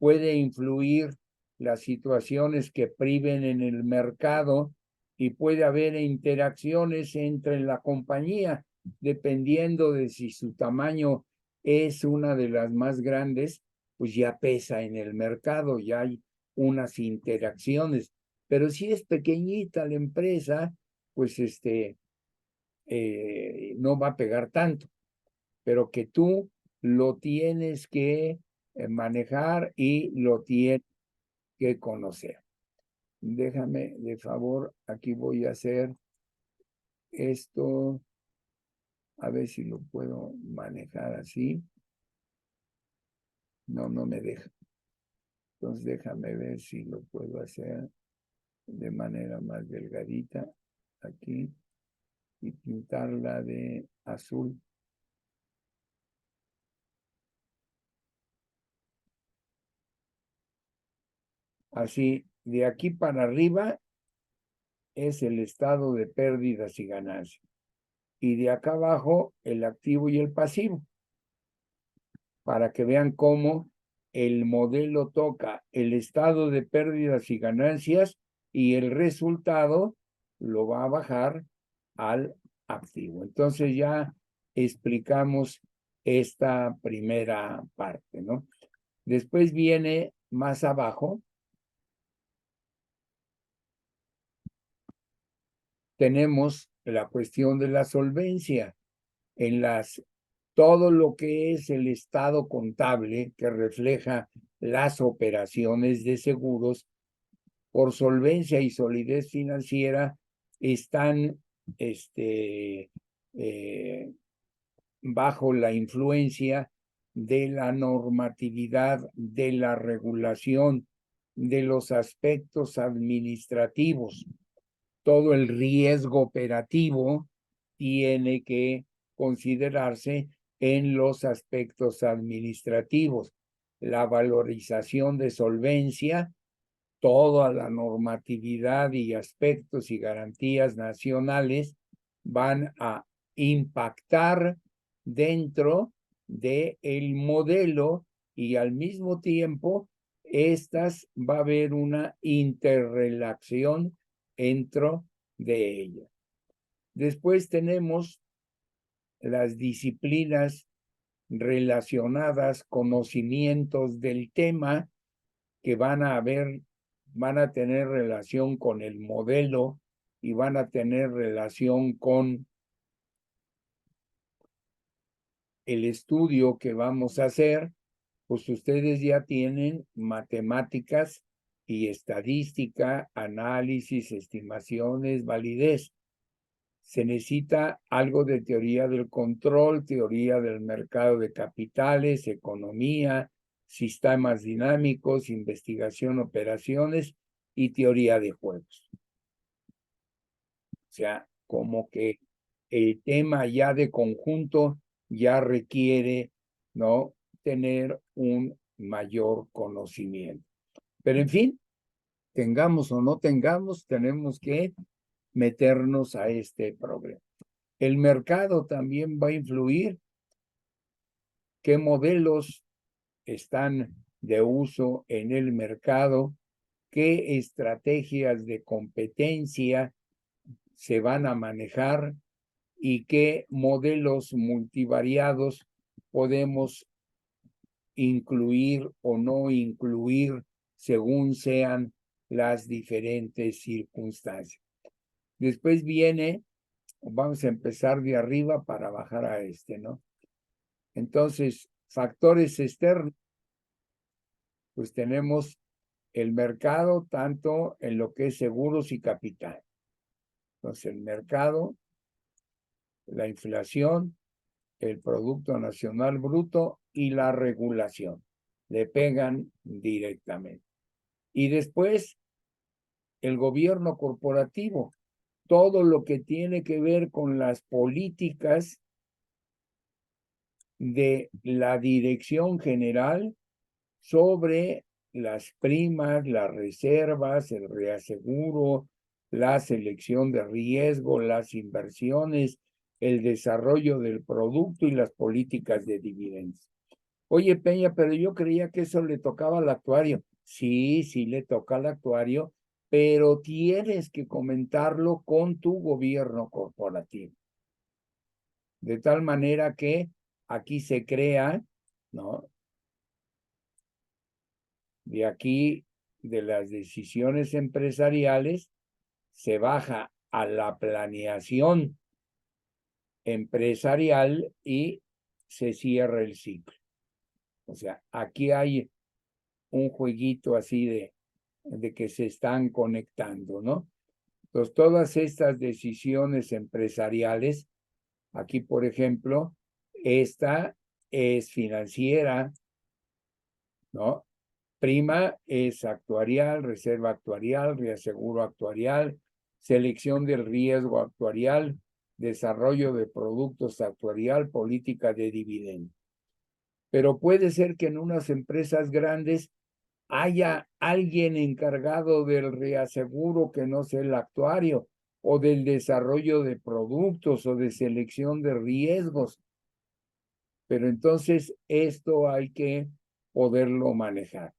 puede influir las situaciones que priven en el mercado y puede haber interacciones entre la compañía, dependiendo de si su tamaño es una de las más grandes, pues ya pesa en el mercado, ya hay unas interacciones. Pero si es pequeñita la empresa, pues no va a pegar tanto, pero que tú lo tienes que manejar y lo tienes que conocer. Déjame, de favor, aquí voy a hacer esto, a ver si lo puedo manejar así. No, no me deja. Entonces déjame ver si lo puedo hacer de manera más delgadita aquí y pintarla de azul. Así, de aquí para arriba es el estado de pérdidas y ganancias. Y de acá abajo el activo y el pasivo. Para que vean cómo el modelo toca el estado de pérdidas y ganancias y el resultado lo va a bajar al activo. Entonces ya explicamos esta primera parte, ¿no? Después viene más abajo, tenemos la cuestión de la solvencia. En todo lo que es el estado contable que refleja las operaciones de seguros, por solvencia y solidez financiera, están bajo la influencia de la normatividad, de la regulación, de los aspectos administrativos. Todo el riesgo operativo tiene que considerarse en los aspectos administrativos. La valorización de solvencia, toda la normatividad y aspectos y garantías nacionales van a impactar dentro del modelo y al mismo tiempo va a haber una interrelación dentro de ellas. Después tenemos las disciplinas relacionadas, conocimientos del tema que van a tener relación con el modelo y van a tener relación con el estudio que vamos a hacer. Pues ustedes ya tienen matemáticas y estadística, análisis, estimaciones, validez. Se necesita algo de teoría del control, teoría del mercado de capitales, economía, sistemas dinámicos, investigación, operaciones y teoría de juegos. O sea, como que el tema ya de conjunto ya requiere, ¿no?, tener un mayor conocimiento. Pero en fin, tengamos o no tengamos, tenemos que meternos a este problema. El mercado también va a influir. ¿Qué modelos están de uso en el mercado? ¿Qué estrategias de competencia se van a manejar? ¿Y qué modelos multivariados podemos incluir o no incluir según sean las diferentes circunstancias? Después viene, vamos a empezar de arriba para bajar a ¿no? Entonces, factores externos, pues tenemos el mercado tanto en lo que es seguros y capital. Entonces, el mercado, la inflación, el Producto Nacional Bruto y la regulación le pegan directamente. Y después, el gobierno corporativo, todo lo que tiene que ver con las políticas de la dirección general sobre las primas, las reservas, el reaseguro, la selección de riesgo, las inversiones, el desarrollo del producto y las políticas de dividendos. Oye, Peña, pero yo creía que eso le tocaba al actuario. Sí, sí le toca al actuario, pero tienes que comentarlo con tu gobierno corporativo. De tal manera que aquí se crea, ¿no?, de aquí, de las decisiones empresariales, se baja a la planeación empresarial y se cierra el ciclo. O sea, aquí hay un jueguito así de que se están conectando, ¿no? Entonces, todas estas decisiones empresariales, aquí, por ejemplo, esta es financiera, ¿no? Prima es actuarial, reserva actuarial, reaseguro actuarial, selección del riesgo actuarial, desarrollo de productos actuarial, política de dividendo. Pero puede ser que en unas empresas grandes haya alguien encargado del reaseguro que no sea el actuario, o del desarrollo de productos o de selección de riesgos. Pero entonces esto hay que poderlo manejar.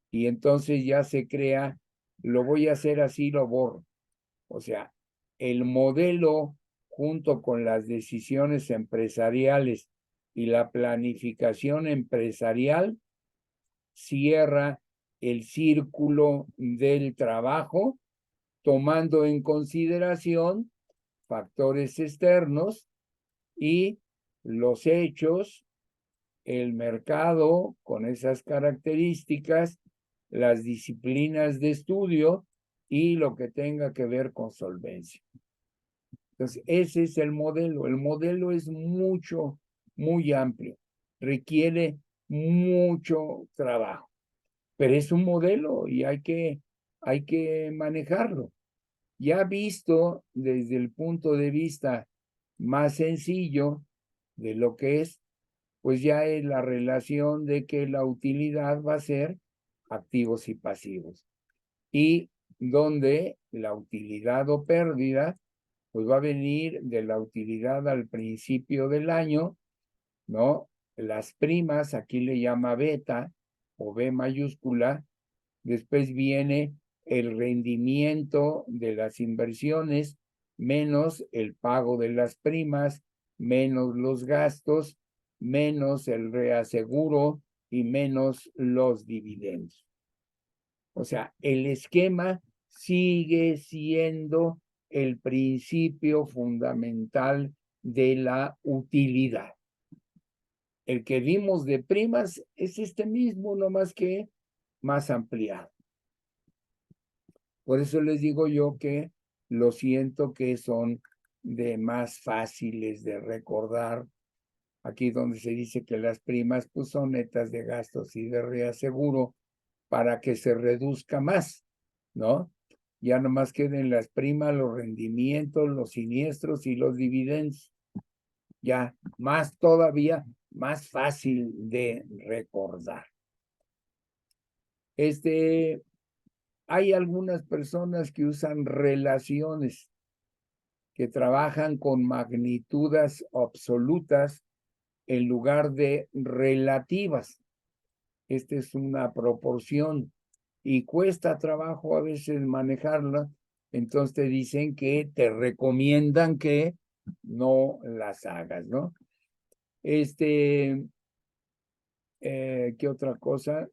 Y entonces ya se crea, lo voy a hacer así, lo borro. O sea, el modelo junto con las decisiones empresariales y la planificación empresarial cierra el círculo del trabajo, tomando en consideración factores externos y los hechos, el mercado con esas características, las disciplinas de estudio y lo que tenga que ver con solvencia. Entonces, ese es el modelo. El modelo es muy amplio, requiere mucho trabajo, pero es un modelo y hay que manejarlo. Ya visto desde el punto de vista más sencillo de lo que es, pues ya es la relación de que la utilidad va a ser activos y pasivos. Y donde la utilidad o pérdida pues va a venir de la utilidad al principio del año, ¿no? Las primas, aquí le llama beta o B mayúscula. Después viene el rendimiento de las inversiones menos el pago de las primas, menos los gastos, menos el reaseguro y menos los dividendos. O sea, el esquema sigue siendo el principio fundamental de la utilidad. El que vimos de primas es este mismo, no más que más ampliado. Por eso les digo yo que lo siento que son de más fáciles de recordar. Aquí donde se dice que las primas pues son netas de gastos y de reaseguro para que se reduzca más, ¿no? Ya nomás queden las primas, los rendimientos, los siniestros y los dividendos. Ya más todavía, más fácil de recordar. Hay algunas personas que usan relaciones, que trabajan con magnitudes absolutas en lugar de relativas. Esta es una proporción y cuesta trabajo a veces manejarla. Entonces te dicen que te recomiendan que no las hagas, ¿no? ¿Qué otra cosa?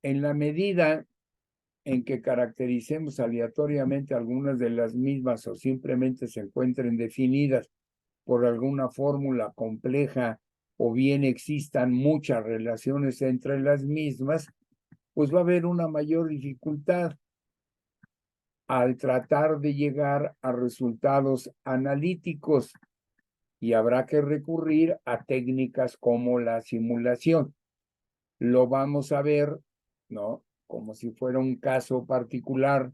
En la medida en que caractericemos aleatoriamente algunas de las mismas o simplemente se encuentren definidas por alguna fórmula compleja o bien existan muchas relaciones entre las mismas, pues va a haber una mayor dificultad al tratar de llegar a resultados analíticos y habrá que recurrir a técnicas como la simulación. Lo vamos a ver, ¿no? Como si fuera un caso particular,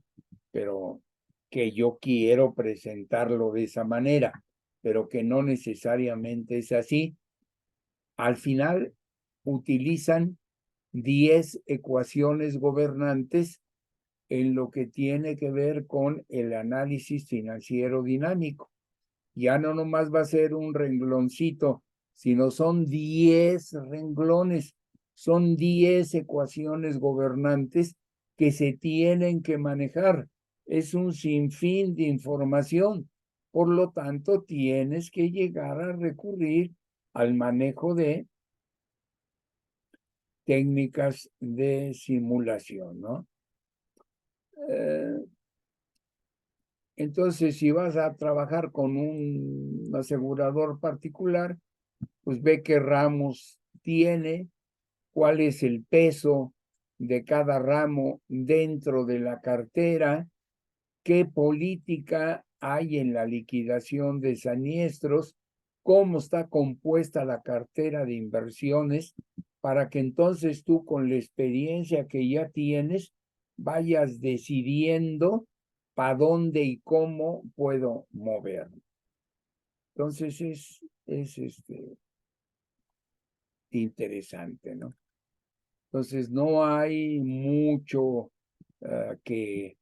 pero que yo quiero presentarlo de esa manera, pero que no necesariamente es así. Al final utilizan 10 ecuaciones gobernantes en lo que tiene que ver con el análisis financiero dinámico. Ya no nomás va a ser un rengloncito, sino son 10 renglones, son 10 ecuaciones gobernantes que se tienen que manejar. Es un sinfín de información. Por lo tanto, tienes que llegar a recurrir al manejo de técnicas de simulación, ¿no? Entonces, si vas a trabajar con un asegurador particular, pues ve qué ramos tiene, cuál es el peso de cada ramo dentro de la cartera, qué política hay en la liquidación de siniestros, cómo está compuesta la cartera de inversiones, para que entonces tú con la experiencia que ya tienes vayas decidiendo para dónde y cómo puedo mover. Entonces es interesante, ¿no? Entonces no hay mucho que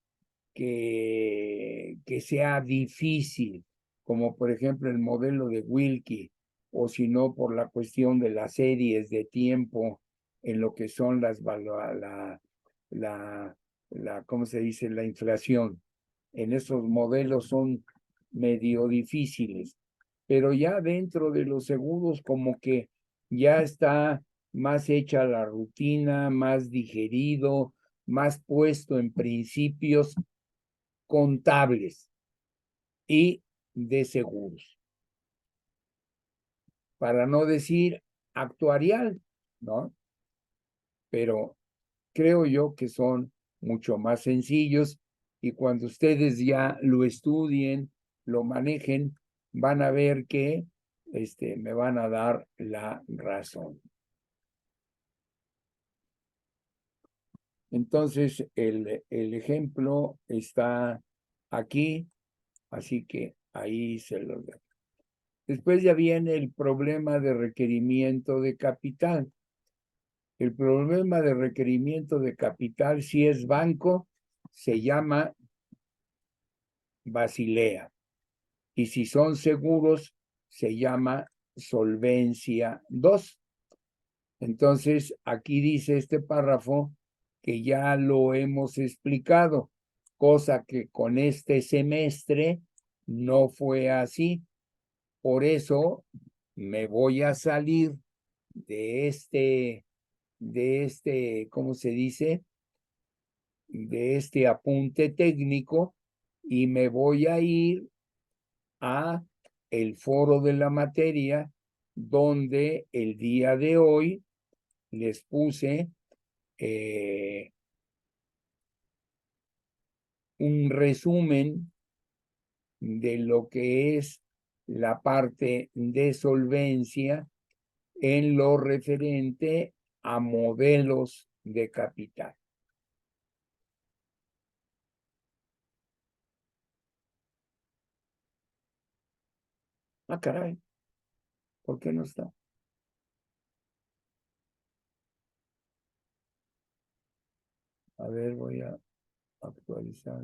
sea difícil, como por ejemplo el modelo de Wilkie, o si no por la cuestión de las series de tiempo en lo que son ¿cómo se dice? La inflación. En esos modelos son medio difíciles, pero ya dentro de los seguros como que ya está más hecha la rutina, más digerido, más puesto en principios contables y de seguros, para no decir actuarial, ¿no? Pero creo yo que son mucho más sencillos y cuando ustedes ya lo estudien, lo manejen, van a ver que me van a dar la razón. Entonces, el ejemplo está aquí, así que ahí se lo dejo. Después ya viene el problema de requerimiento de capital. El problema de requerimiento de capital, si es banco, se llama Basilea. Y si son seguros, se llama solvencia 2. Entonces, aquí dice este párrafo que ya lo hemos explicado, cosa que con este semestre no fue así. Por eso me voy a salir de ¿cómo se dice? De este apunte técnico y me voy a ir a el foro de la materia, donde el día de hoy les puse un resumen de lo que es la parte de solvencia en lo referente a modelos de capital. Ah, caray, ¿por qué no está? A ver, voy a actualizar.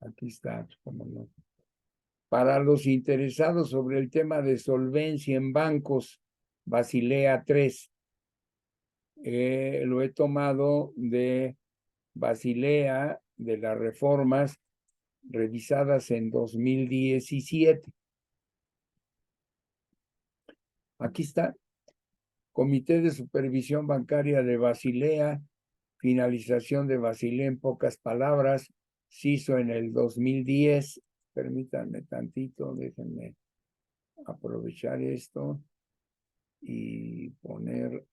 Aquí está, como no. Para los interesados sobre el tema de solvencia en bancos, Basilea 3. Lo he tomado de Basilea, de las reformas revisadas en 2017. Aquí está. Comité de Supervisión Bancaria de Basilea, finalización de Basilea en pocas palabras, se hizo en el 2010. Permítanme tantito, déjenme aprovechar esto y poner,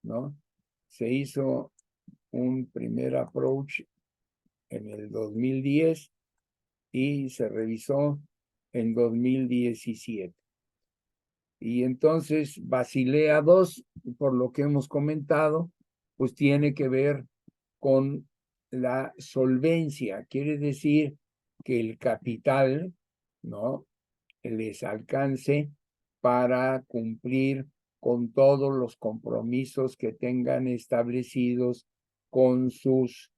¿no? Se hizo un primer approach en el 2010 y se revisó en 2017. Y entonces Basilea 2, por lo que hemos comentado, pues tiene que ver con la solvencia. Quiere decir que el capital, ¿no?, les alcance para cumplir con todos los compromisos que tengan establecidos con sus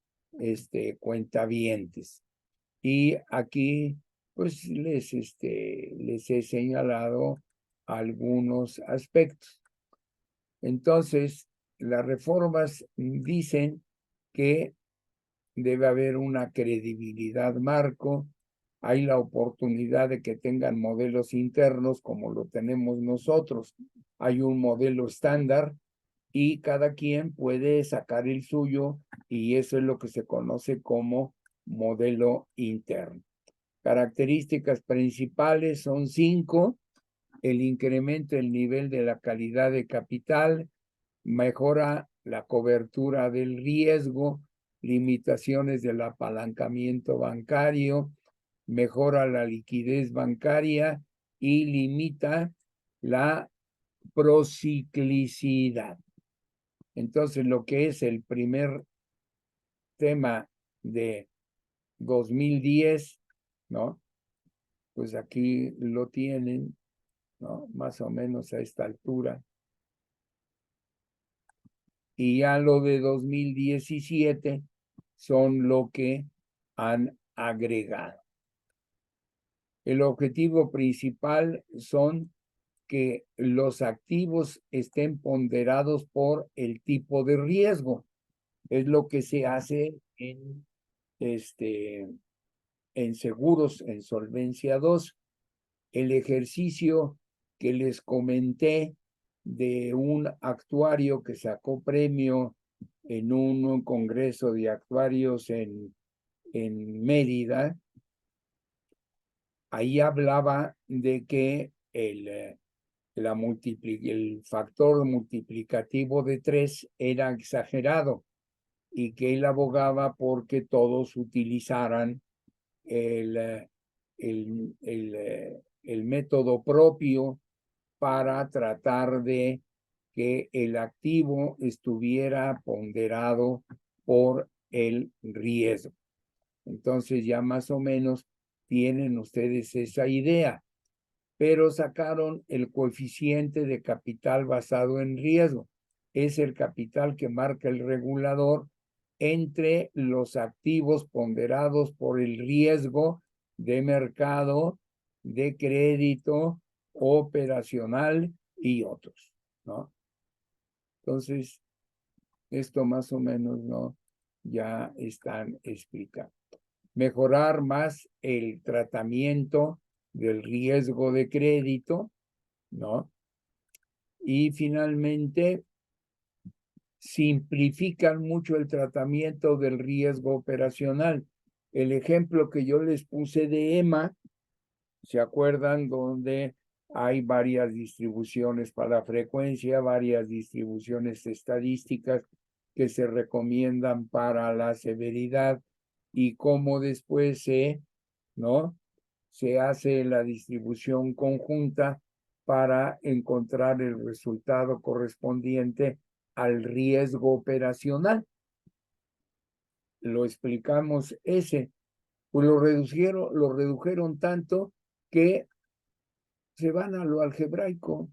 cuentavientes. Y aquí, pues, les he señalado algunos aspectos. Entonces, las reformas dicen que debe haber una credibilidad marco, hay la oportunidad de que tengan modelos internos como lo tenemos nosotros, hay un modelo estándar y cada quien puede sacar el suyo y eso es lo que se conoce como modelo interno. Características principales son 5: el incremento del nivel de la calidad de capital, mejora la cobertura del riesgo, limitaciones del apalancamiento bancario, mejora la liquidez bancaria y limita la prociclicidad. Entonces, lo que es el primer tema de 2010, ¿no? Pues aquí lo tienen, ¿no? Más o menos a esta altura. Y ya lo de 2017 son lo que han agregado. El objetivo principal son que los activos estén ponderados por el tipo de riesgo. Es lo que se hace en seguros, en Solvencia 2. El ejercicio que les comenté de un actuario que sacó premio en un congreso de actuarios en Mérida, ahí hablaba de que el factor multiplicativo de 3 era exagerado y que él abogaba porque todos utilizaran el método propio para tratar de que el activo estuviera ponderado por el riesgo. Entonces ya más o menos tienen ustedes esa idea, pero sacaron el coeficiente de capital basado en riesgo. Es el capital que marca el regulador entre los activos ponderados por el riesgo de mercado, de crédito, operacional y otros, ¿no? Entonces, esto más o menos, ¿no? Ya están explicando. Mejorar más el tratamiento del riesgo de crédito, ¿no? Y finalmente, simplifican mucho el tratamiento del riesgo operacional. El ejemplo que yo les puse de EMA, ¿se acuerdan? Donde hay varias distribuciones para frecuencia, varias distribuciones estadísticas que se recomiendan para la severidad y cómo después ¿no? Se hace la distribución conjunta para encontrar el resultado correspondiente al riesgo operacional. Lo explicamos ese, pues lo redujeron tanto que se van a lo algebraico.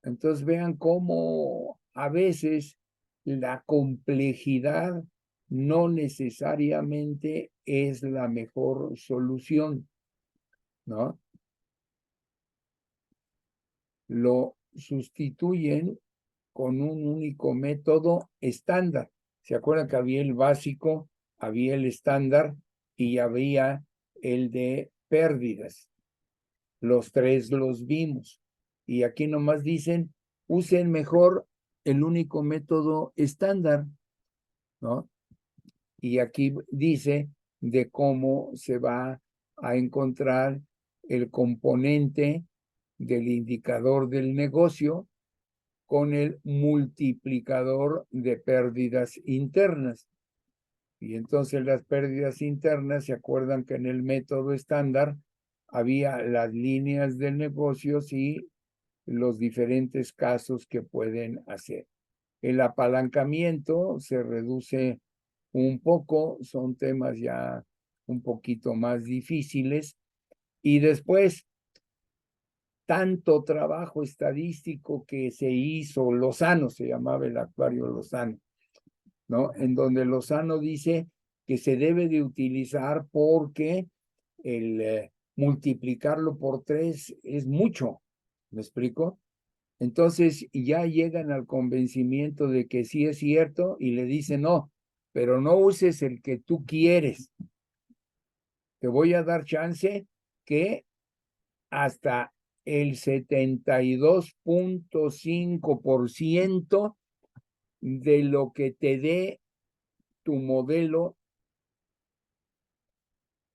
Entonces vean cómo a veces la complejidad no necesariamente es la mejor solución, ¿no? Lo sustituyen con un único método estándar. ¿Se acuerdan que había el básico, había el estándar y había el de pérdidas? Los tres los vimos. Y aquí nomás dicen, usen mejor el único método estándar, ¿no? Y aquí dice de cómo se va a encontrar el componente del indicador del negocio con el multiplicador de pérdidas internas. Y entonces las pérdidas internas, ¿se acuerdan que en el método estándar había las líneas del negocio y los diferentes casos que pueden hacer? El apalancamiento se reduce un poco, son temas ya un poquito más difíciles. Y después, tanto trabajo estadístico que se hizo, Lozano se llamaba el actuario Lozano, ¿no? En donde Lozano dice que se debe de utilizar porque el multiplicarlo por 3 es mucho, ¿me explico? Entonces ya llegan al convencimiento de que sí es cierto y le dicen no, pero no uses el que tú quieres. Te voy a dar chance que hasta el 72.5% de lo que te dé tu modelo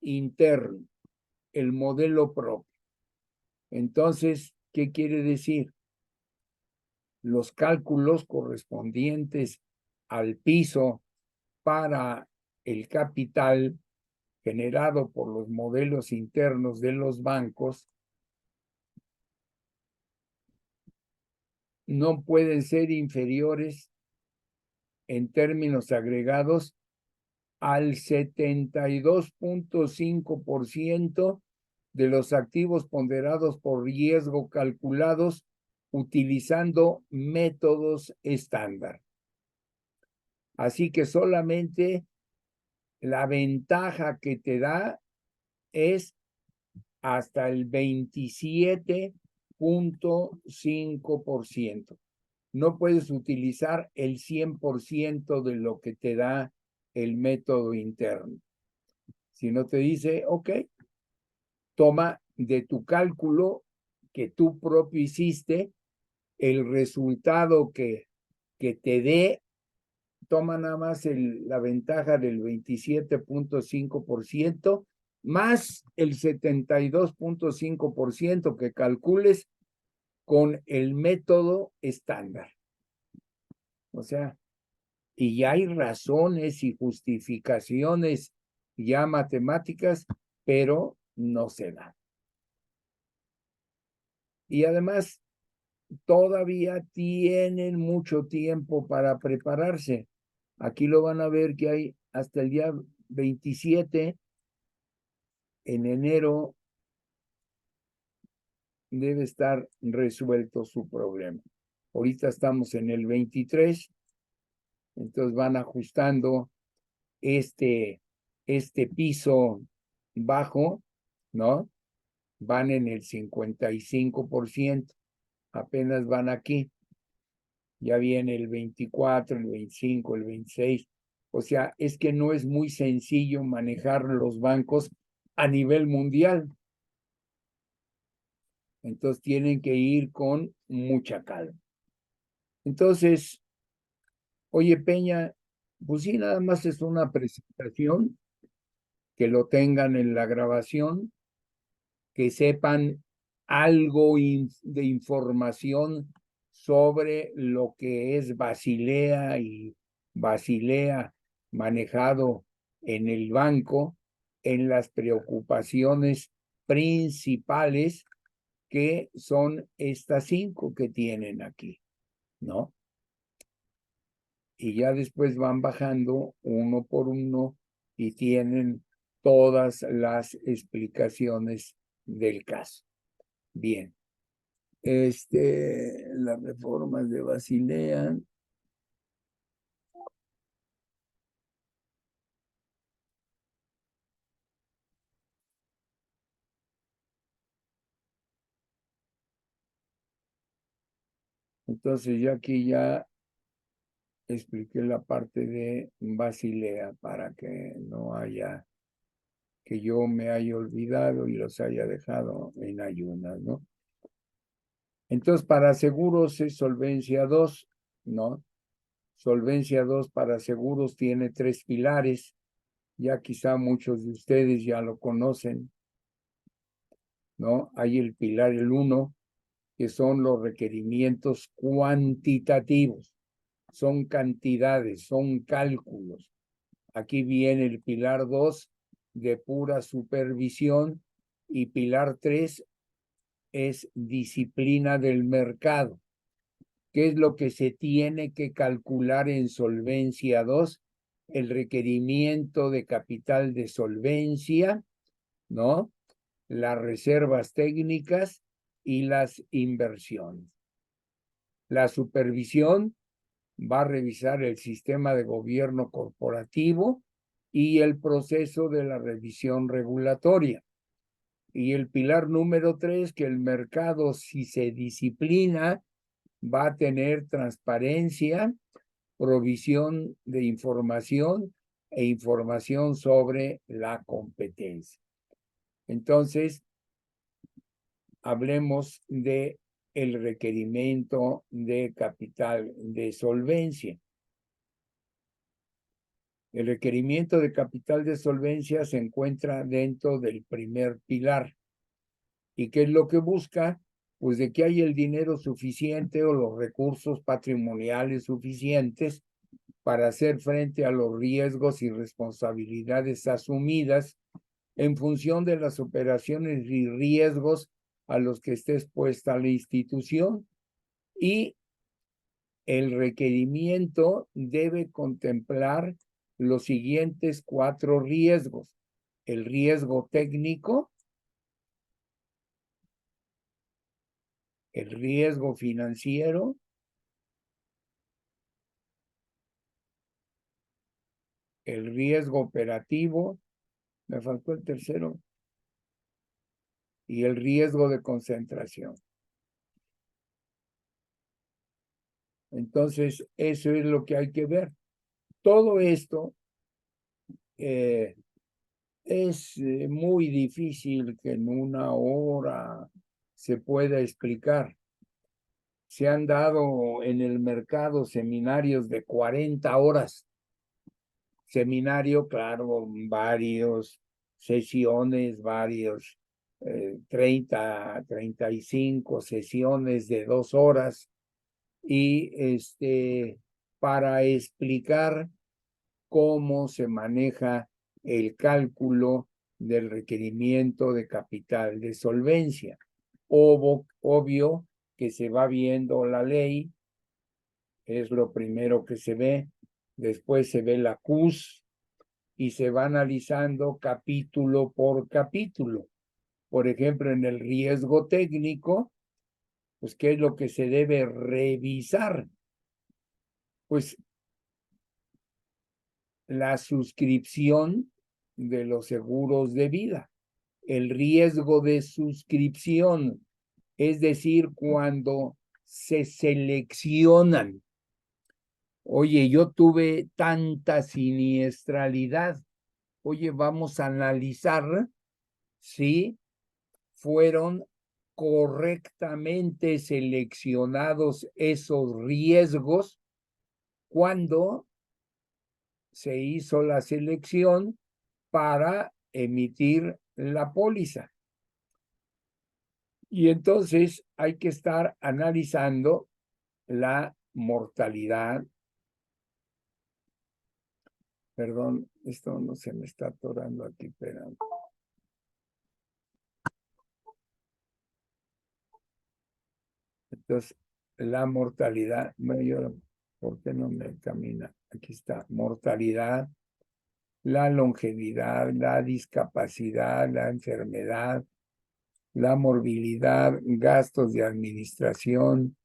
interno, el modelo propio. Entonces, ¿qué quiere decir? Los cálculos correspondientes al piso para el capital generado por los modelos internos de los bancos no pueden ser inferiores en términos agregados al 72.5% de los activos ponderados por riesgo calculados utilizando métodos estándar. Así que solamente la ventaja que te da es hasta el 27.5%. No puedes utilizar el 100% de lo que te da el método interno. Si no te dice, ok, toma de tu cálculo que tú propio hiciste, el resultado que te dé, toma nada más la ventaja del 27.5% más el 72.5% que calcules con el método estándar. O sea, y ya hay razones y justificaciones ya matemáticas, pero no se dan. Y además, todavía tienen mucho tiempo para prepararse. Aquí lo van a ver que hay hasta el día 27, en enero, debe estar resuelto su problema. Ahorita estamos en el 23, entonces van ajustando este piso bajo, ¿no? Van en el 55%, apenas van aquí. Ya viene el 24, el 25, el 26. O sea, es que no es muy sencillo manejar los bancos a nivel mundial. Entonces tienen que ir con mucha calma. Entonces, oye, Peña, pues sí, nada más es una presentación, que lo tengan en la grabación, que sepan algo de información sobre lo que es Basilea y Basilea manejado en el banco, en las preocupaciones principales que son estas 5 que tienen aquí, ¿no? Y ya después van bajando uno por uno y tienen todas las explicaciones del caso. Bien. Las reformas de Basilea. Entonces yo aquí ya expliqué la parte de Basilea para que no haya, que yo me haya olvidado y los haya dejado en ayunas, ¿no? Entonces para seguros es solvencia 2, ¿no? Solvencia 2 para seguros tiene 3 pilares, ya quizá muchos de ustedes ya lo conocen, ¿no? Hay el pilar, el 1, que son los requerimientos cuantitativos, son cantidades, son cálculos. Aquí viene el pilar 2 de pura supervisión y pilar 3 es disciplina del mercado. ¿Qué es lo que se tiene que calcular en solvencia 2? El requerimiento de capital de solvencia, ¿no? Las reservas técnicas y las inversiones. La supervisión va a revisar el sistema de gobierno corporativo y el proceso de la revisión regulatoria. Y el pilar número 3, que el mercado, si se disciplina, va a tener transparencia, provisión de información e información sobre la competencia. Entonces, hablemos de el requerimiento de capital de solvencia. El requerimiento de capital de solvencia se encuentra dentro del primer pilar. ¿Y qué es lo que busca? Pues de que haya el dinero suficiente o los recursos patrimoniales suficientes para hacer frente a los riesgos y responsabilidades asumidas en función de las operaciones y riesgos a los que esté expuesta la institución. Y el requerimiento debe contemplar los siguientes 4 riesgos: el riesgo técnico, el riesgo financiero, el riesgo operativo, me faltó el tercero, y el riesgo de concentración. Entonces, eso es lo que hay que ver. Todo esto es muy difícil que en una hora se pueda explicar. Se han dado en el mercado seminarios de 40 horas. Seminario, claro, varios sesiones, varios 30, 35 sesiones de 2 horas y para explicar cómo se maneja el cálculo del requerimiento de capital de solvencia. Obvio que se va viendo la ley, es lo primero que se ve, después se ve la CUS y se va analizando capítulo por capítulo. Por ejemplo, en el riesgo técnico, pues, ¿qué es lo que se debe revisar? Pues la suscripción de los seguros de vida, el riesgo de suscripción, es decir, cuando se seleccionan. Oye, yo tuve tanta siniestralidad. Oye, vamos a analizar si fueron correctamente seleccionados esos riesgos cuando se hizo la selección para emitir la póliza. Y entonces hay que estar analizando la mortalidad. Perdón, esto no se me está atorando aquí, pero entonces la mortalidad, bueno, yo, ¿por qué no me camina? Aquí está, mortalidad, la longevidad, la discapacidad, la enfermedad, la morbilidad, gastos de administración,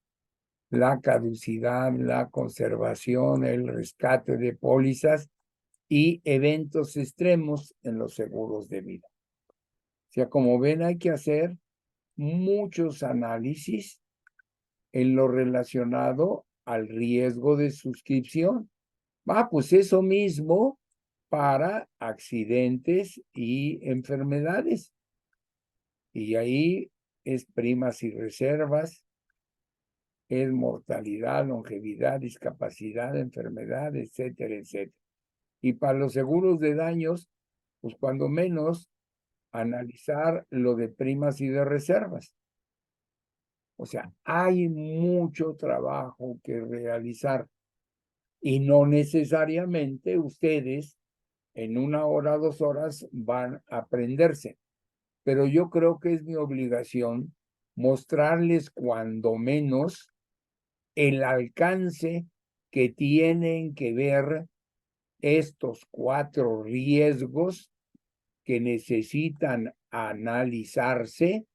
la caducidad, la conservación, el rescate de pólizas y eventos extremos en los seguros de vida. O sea, como ven, hay que hacer muchos análisis en lo relacionado al riesgo de suscripción. Pues eso mismo para accidentes y enfermedades. Y ahí es primas y reservas, es mortalidad, longevidad, discapacidad, enfermedad, etcétera, etcétera. Y para los seguros de daños, pues cuando menos analizar lo de primas y de reservas. O sea, hay mucho trabajo que realizar y no necesariamente ustedes en 1 hora, 2 horas van a aprenderse. Pero yo creo que es mi obligación mostrarles cuando menos el alcance que tienen que ver estos 4 riesgos que necesitan analizarse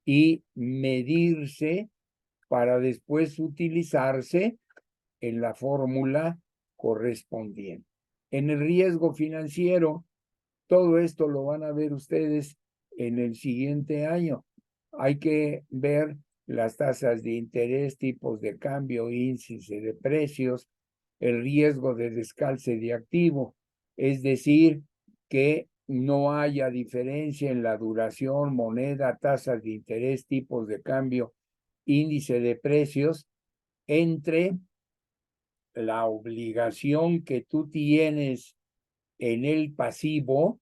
y medirse para después utilizarse en la fórmula correspondiente. En el riesgo financiero, todo esto lo van a ver ustedes en el siguiente año. Hay que ver las tasas de interés, tipos de cambio, índice de precios, el riesgo de descalce de activo, es decir, que no haya diferencia en la duración, moneda, tasas de interés, tipos de cambio, índice de precios entre la obligación que tú tienes en el pasivo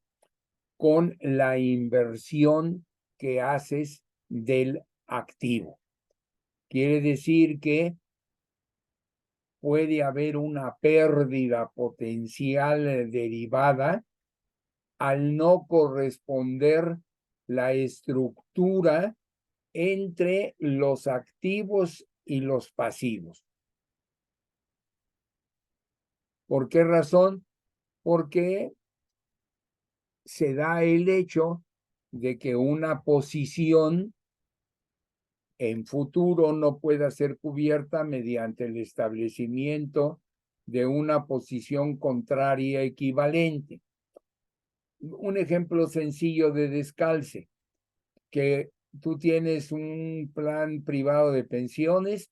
con la inversión que haces del activo. Quiere decir que puede haber una pérdida potencial derivada al no corresponder la estructura entre los activos y los pasivos. ¿Por qué razón? Porque se da el hecho de que una posición en futuro no pueda ser cubierta mediante el establecimiento de una posición contraria equivalente. Un ejemplo sencillo de descalce, que tú tienes un plan privado de pensiones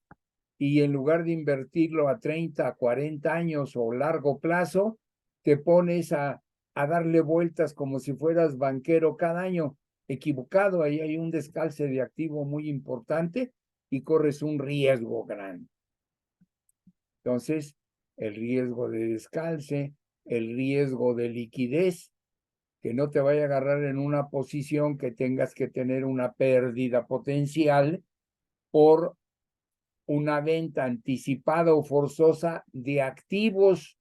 y en lugar de invertirlo a 30, 40 años o largo plazo, te pones a darle vueltas como si fueras banquero cada año. Equivocado, ahí hay un descalce de activo muy importante y corres un riesgo grande. Entonces, el riesgo de descalce, el riesgo de liquidez, que no te vaya a agarrar en una posición que tengas que tener una pérdida potencial por una venta anticipada o forzosa de activos,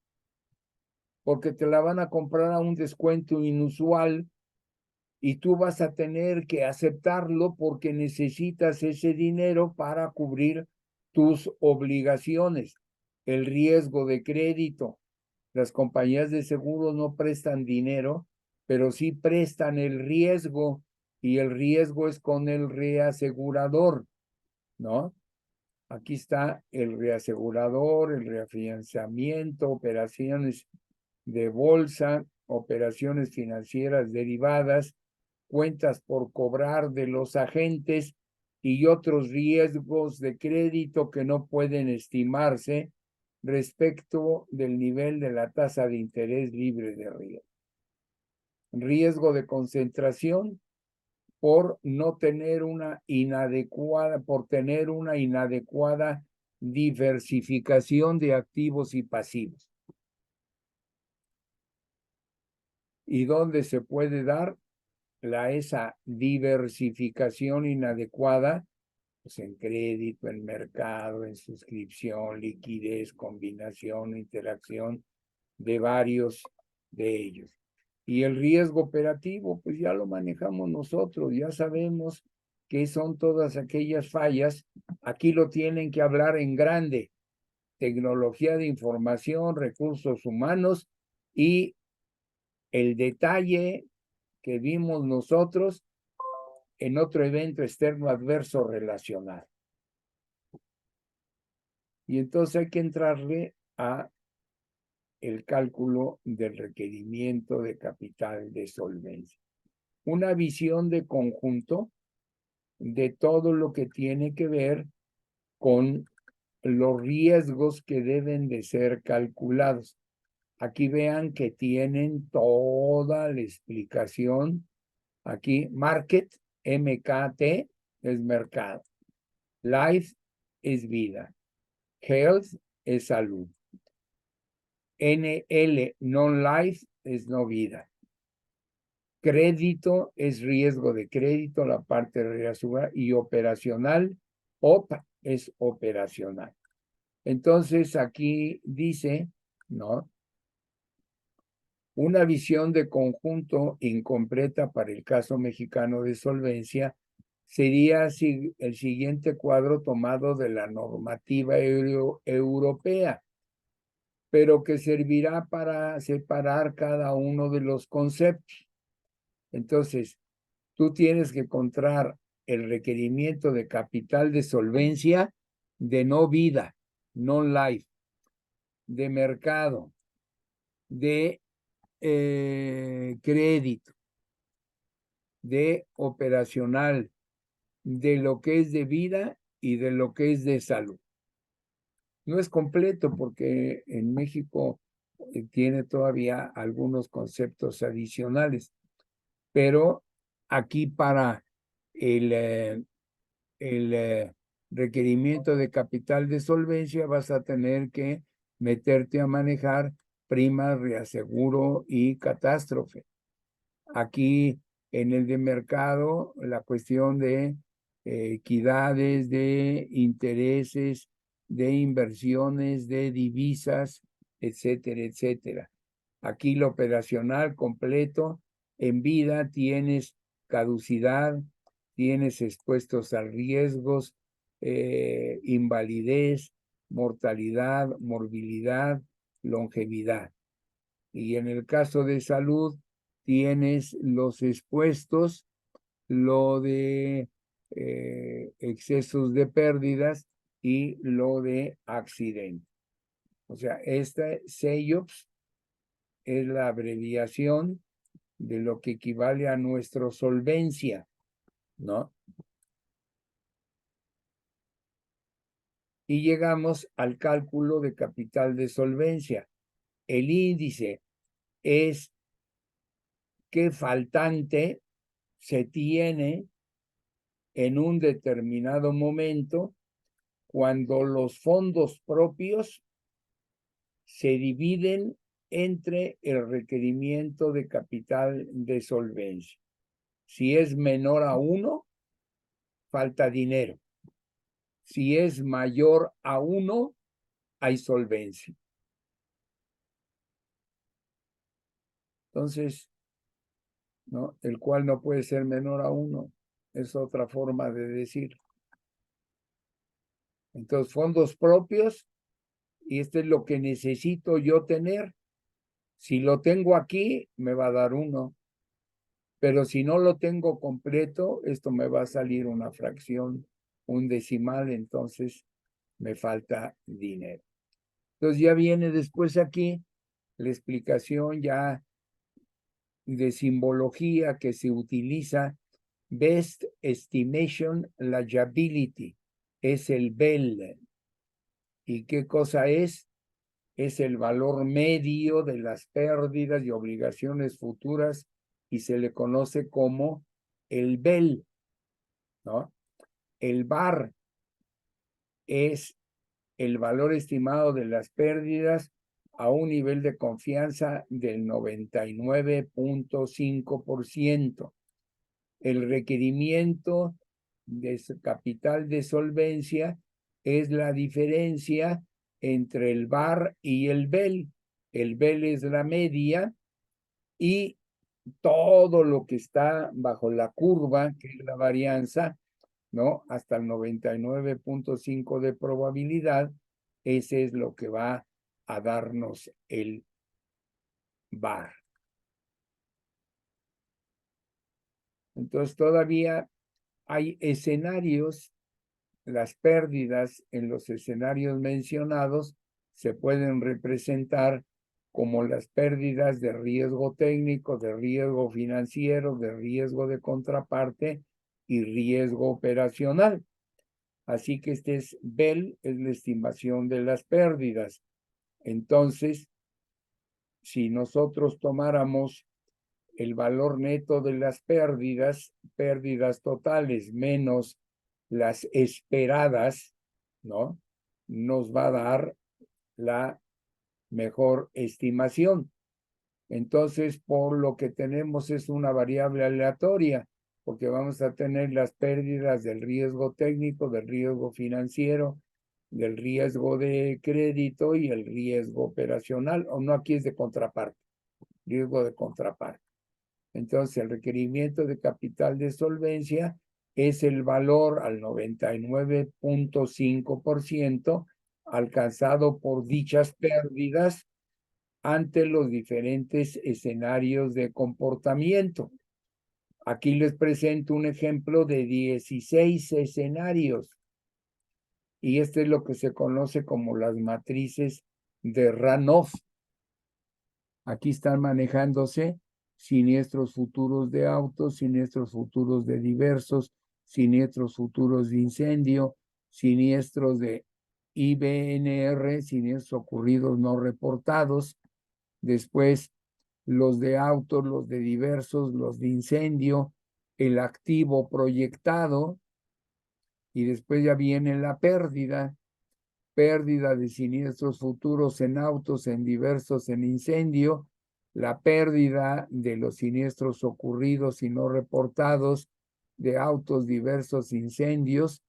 porque te la van a comprar a un descuento inusual y tú vas a tener que aceptarlo porque necesitas ese dinero para cubrir tus obligaciones. el riesgo de crédito. Las compañías de seguros no prestan dinero, pero sí prestan el riesgo, y el riesgo es con el reasegurador, ¿no? Aquí está el reasegurador, el refinanciamiento, operaciones de bolsa, operaciones financieras derivadas, cuentas por cobrar de los agentes y otros riesgos de crédito que no pueden estimarse respecto del nivel de la tasa de interés libre de riesgo. Riesgo de concentración por no tener una inadecuada, por tener una inadecuada diversificación de activos y pasivos. ¿Y dónde se puede dar esa diversificación inadecuada? Pues en crédito, en mercado, en suscripción, liquidez, combinación, interacción de varios de ellos. Y el riesgo operativo, pues ya lo manejamos nosotros, ya sabemos qué son todas aquellas fallas. Aquí lo tienen que hablar en grande: tecnología de información, recursos humanos y el detalle que vimos nosotros en otro evento externo adverso relacional. Y entonces hay que entrarle a el cálculo del requerimiento de capital de solvencia. Una visión de conjunto de todo lo que tiene que ver con los riesgos que deben de ser calculados. Aquí vean que tienen toda la explicación. Aquí, market, MKT, es mercado. Life es vida. Health es salud. NL, non-life, es no vida. Crédito es riesgo de crédito, la parte reasegurada, y operacional, OP, es operacional. Entonces aquí dice, ¿no? Una visión de conjunto incompleta para el caso mexicano de solvencia sería el siguiente cuadro tomado de la normativa europea, pero que servirá para separar cada uno de los conceptos. Entonces, tú tienes que encontrar el requerimiento de capital de solvencia de no vida, non-life, de mercado, de crédito, de operacional, de lo que es de vida y de lo que es de salud. No es completo porque en México tiene todavía algunos conceptos adicionales, pero aquí para el requerimiento de capital de solvencia vas a tener que meterte a manejar prima, reaseguro y catástrofe. Aquí en el de mercado, la cuestión de equidades, de intereses, de inversiones, de divisas, etcétera, etcétera. Aquí lo operacional completo, en vida tienes caducidad, tienes expuestos a riesgos, invalidez, mortalidad, morbilidad, longevidad. Y en el caso de salud, tienes los expuestos, lo de excesos de pérdidas y lo de accidente. O sea, esta CEIOPS es la abreviación de lo que equivale a nuestra solvencia, ¿no? Y llegamos al cálculo de capital de solvencia. El índice es qué faltante se tiene en un determinado momento cuando los fondos propios se dividen entre el requerimiento de capital de solvencia. Si es menor a 1, falta dinero. Si es mayor a 1, hay solvencia. Entonces, ¿no? El cual no puede ser menor a 1. Es otra forma de decir. Entonces, fondos propios y este es lo que necesito yo tener. Si lo tengo aquí, me va a dar 1. Pero si no lo tengo completo, esto me va a salir una fracción, un decimal, entonces me falta dinero. Entonces ya viene después aquí la explicación ya de simbología que se utiliza. Best Estimation Liability es el BEL. ¿Y qué cosa es? Es el valor medio de las pérdidas y obligaciones futuras y se le conoce como el BEL, ¿no? El VAR es el valor estimado de las pérdidas a un nivel de confianza del 99.5%. El requerimiento de capital de solvencia es la diferencia entre el VAR y el BEL. El BEL es la media y todo lo que está bajo la curva, que es la varianza, ¿no? Hasta el 99.5 de probabilidad, ese es lo que va a darnos el VAR. Entonces todavía hay escenarios, las pérdidas en los escenarios mencionados se pueden representar como las pérdidas de riesgo técnico, de riesgo financiero, de riesgo de contraparte y riesgo operacional. Así que este es BEL, es la estimación de las pérdidas. Entonces, si nosotros tomáramos el valor neto de las pérdidas, pérdidas totales menos las esperadas, ¿no? Nos va a dar la mejor estimación. Entonces, por lo que tenemos es una variable aleatoria, porque vamos a tener las pérdidas del riesgo técnico, del riesgo financiero, del riesgo de crédito y el riesgo operacional, o no, aquí es de contraparte, riesgo de contraparte. Entonces, el requerimiento de capital de solvencia es el valor al 99.5% alcanzado por dichas pérdidas ante los diferentes escenarios de comportamiento. Aquí les presento un ejemplo de 16 escenarios y este es lo que se conoce como las matrices de Ranoff. Aquí están manejándose siniestros futuros de autos, siniestros futuros de diversos, siniestros futuros de incendio, siniestros de IBNR, siniestros ocurridos no reportados, después los de autos, los de diversos, los de incendio, el activo proyectado, y después ya viene la pérdida de siniestros futuros en autos, en diversos, en incendio, la pérdida de los siniestros ocurridos y no reportados de autos, diversos, incendios,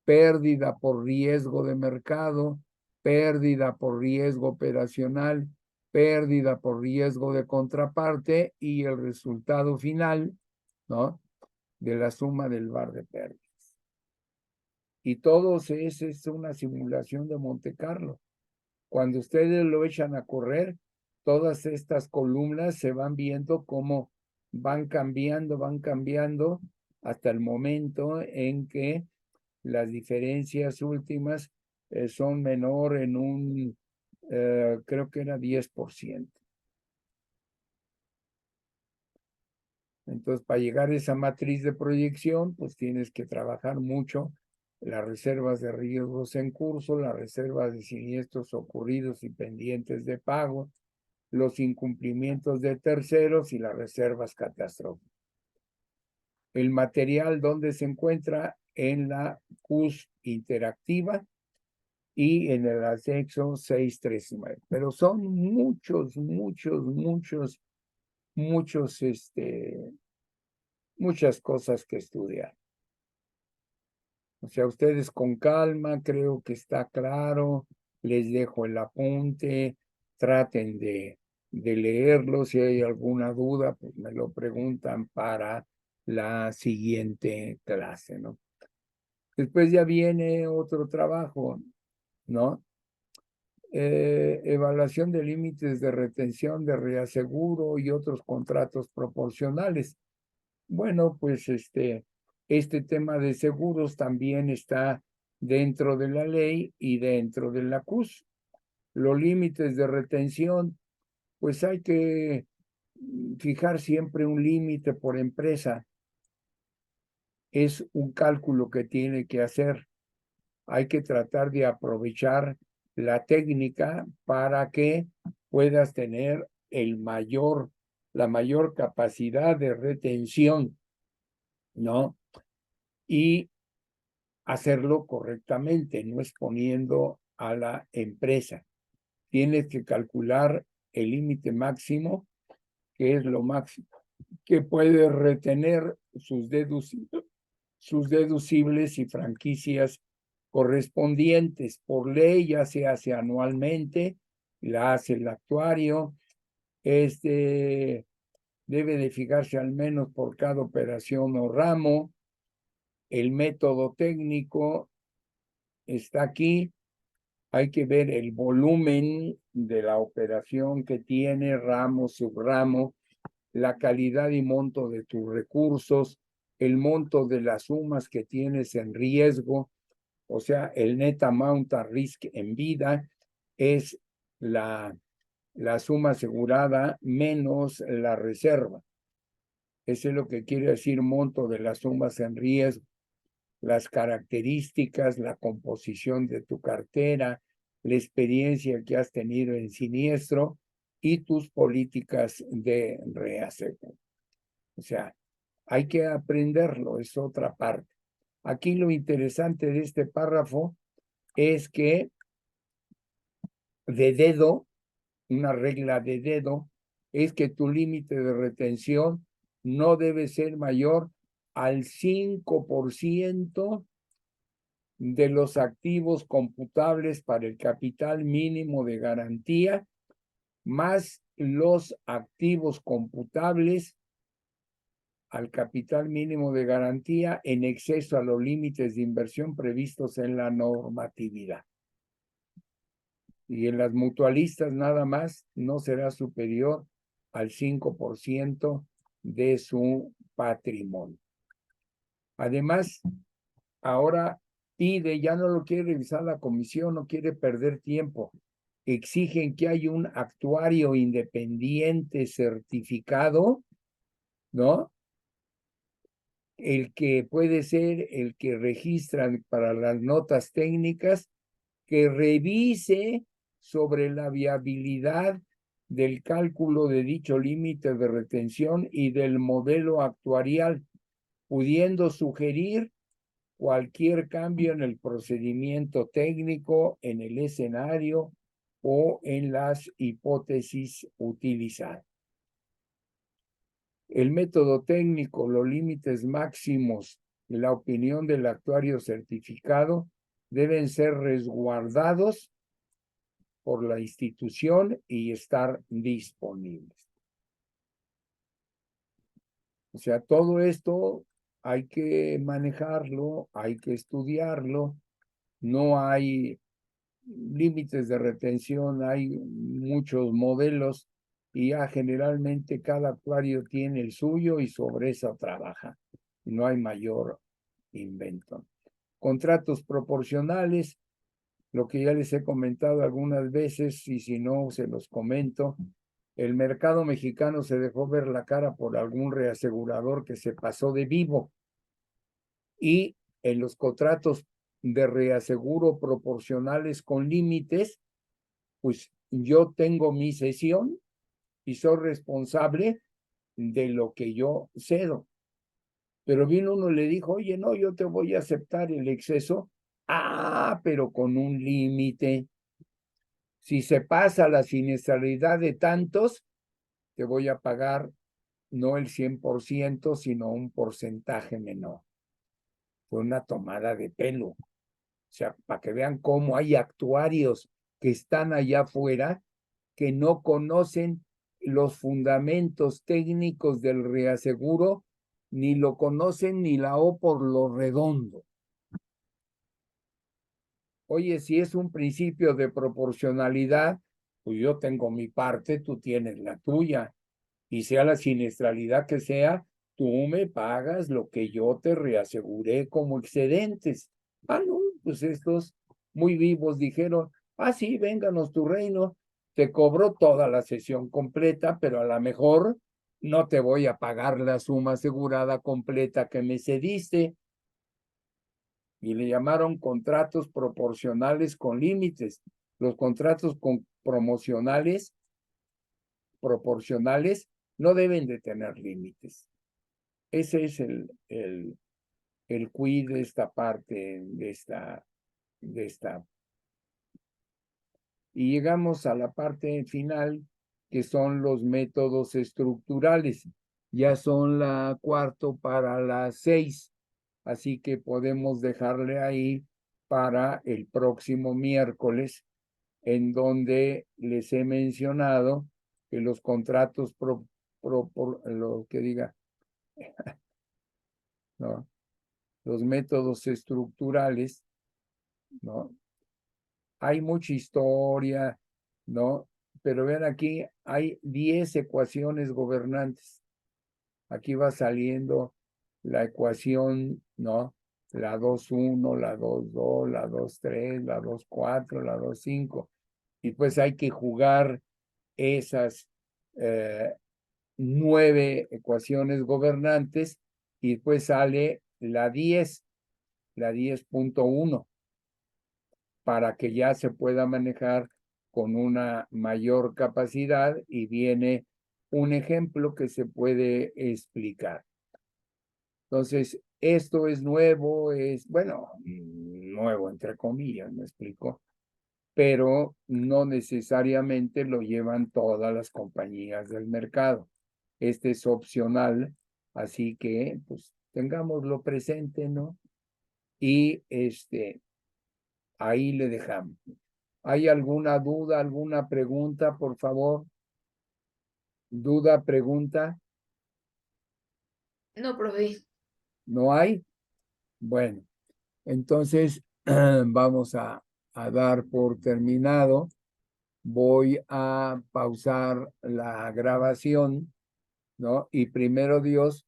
pérdida por riesgo de mercado, pérdida por riesgo operacional, pérdida por riesgo de contraparte y el resultado final, ¿no? De la suma del VAR de pérdidas. Y todo es una simulación de Monte Carlo. Cuando ustedes lo echan a correr, todas estas columnas se van viendo cómo van cambiando hasta el momento en que las diferencias últimas son menor en un, creo que era 10%. Entonces, para llegar a esa matriz de proyección, pues tienes que trabajar mucho las reservas de riesgos en curso, las reservas de siniestros ocurridos y pendientes de pago, los incumplimientos de terceros y las reservas catastróficas. El material donde se encuentra en la CUS interactiva y en el anexo 639. Pero son muchas cosas que estudiar. O sea, ustedes con calma, creo que está claro, les dejo el apunte, traten de leerlo, si hay alguna duda, pues me lo preguntan para la siguiente clase, ¿no? Después ya viene otro trabajo, ¿no? evaluación de límites de retención, de reaseguro y otros contratos proporcionales. Bueno, pues este tema de seguros también está dentro de la ley y dentro de la CUS. Los límites de retención, pues hay que fijar siempre un límite por empresa. Es un cálculo que tiene que hacer. Hay que tratar de aprovechar la técnica para que puedas tener la mayor capacidad de retención, ¿no? Y hacerlo correctamente, no exponiendo a la empresa. Tienes que calcular el límite máximo, que es lo máximo que puede retener sus deducibles y franquicias correspondientes. Por ley ya se hace anualmente, la hace el actuario. Debe de fijarse al menos por cada operación o ramo. El método técnico está aquí. Hay que ver el volumen de la operación que tiene, ramo, subramo, la calidad y monto de tus recursos, el monto de las sumas que tienes en riesgo, o sea, el net amount at risk en vida es la suma asegurada menos la reserva. Eso es lo que quiere decir monto de las sumas en riesgo, las características, la composición de tu cartera, la experiencia que has tenido en siniestro y tus políticas de reaseguro. O sea, hay que aprenderlo, es otra parte. Aquí lo interesante de este párrafo es que de dedo, una regla de dedo, es que tu límite de retención no debe ser mayor al 5% de los activos computables para el capital mínimo de garantía, más los activos computables al capital mínimo de garantía en exceso a los límites de inversión previstos en la normatividad. Y en las mutualistas nada más no será superior al 5% de su patrimonio. Además, ahora pide, ya no lo quiere revisar la comisión, no quiere perder tiempo. Exigen que haya un actuario independiente certificado, ¿no? El que puede ser el que registra para las notas técnicas, que revise sobre la viabilidad del cálculo de dicho límite de retención y del modelo actuarial, pudiendo sugerir cualquier cambio en el procedimiento técnico, en el escenario o en las hipótesis utilizadas. El método técnico, los límites máximos, la opinión del actuario certificado deben ser resguardados por la institución y estar disponibles. O sea, todo esto hay que manejarlo, hay que estudiarlo. No hay límites de retención, hay muchos modelos y ya generalmente cada actuario tiene el suyo y sobre eso trabaja. No hay mayor invento. Contratos proporcionales, lo que ya les he comentado algunas veces y si no se los comento. El mercado mexicano se dejó ver la cara por algún reasegurador que se pasó de vivo y en los contratos de reaseguro proporcionales con límites, pues yo tengo mi cesión y soy responsable de lo que yo cedo. Pero vino uno y le dijo, oye, no, yo te voy a aceptar el exceso. Ah, pero con un límite. Si se pasa la siniestralidad de tantos, te voy a pagar no el 100%, sino un porcentaje menor. Fue una tomada de pelo. O sea, para que vean cómo hay actuarios que están allá afuera que no conocen los fundamentos técnicos del reaseguro, ni lo conocen ni la O por lo redondo. Oye, si es un principio de proporcionalidad, pues yo tengo mi parte, tú tienes la tuya. Y sea la siniestralidad que sea, tú me pagas lo que yo te reaseguré como excedentes. Ah, no, pues estos muy vivos dijeron, ah, sí, vénganos tu reino, te cobro toda la sesión completa, pero a lo mejor no te voy a pagar la suma asegurada completa que me cediste. Y le llamaron contratos proporcionales con límites. Los contratos proporcionales no deben de tener límites. Ese es el quid de esta parte, de esta. Y llegamos a la parte final, que son los métodos estructurales. Ya son la cuarto para las 6, así que podemos dejarle ahí para el próximo miércoles, en donde les he mencionado que los contratos lo que diga, ¿no? Los métodos estructurales, ¿no? Hay mucha historia, ¿no? Pero vean aquí, hay 10 ecuaciones gobernantes. Aquí va saliendo la ecuación, ¿no? La 2,1, la 2,2, la 2,3, la 2,4, la 2,5. Y pues hay que jugar esas 9 ecuaciones gobernantes y pues sale la 10.1, para que ya se pueda manejar con una mayor capacidad, y viene un ejemplo que se puede explicar. Entonces, esto es nuevo, bueno, nuevo entre comillas, me explico, pero no necesariamente lo llevan todas las compañías del mercado. Este es opcional, así que pues tengámoslo presente, ¿no? Y ahí le dejamos. ¿Hay alguna duda, alguna pregunta, por favor? ¿Duda, pregunta? No, profe. ¿No hay? Bueno, entonces vamos a dar por terminado. Voy a pausar la grabación, ¿no? Y primero Dios,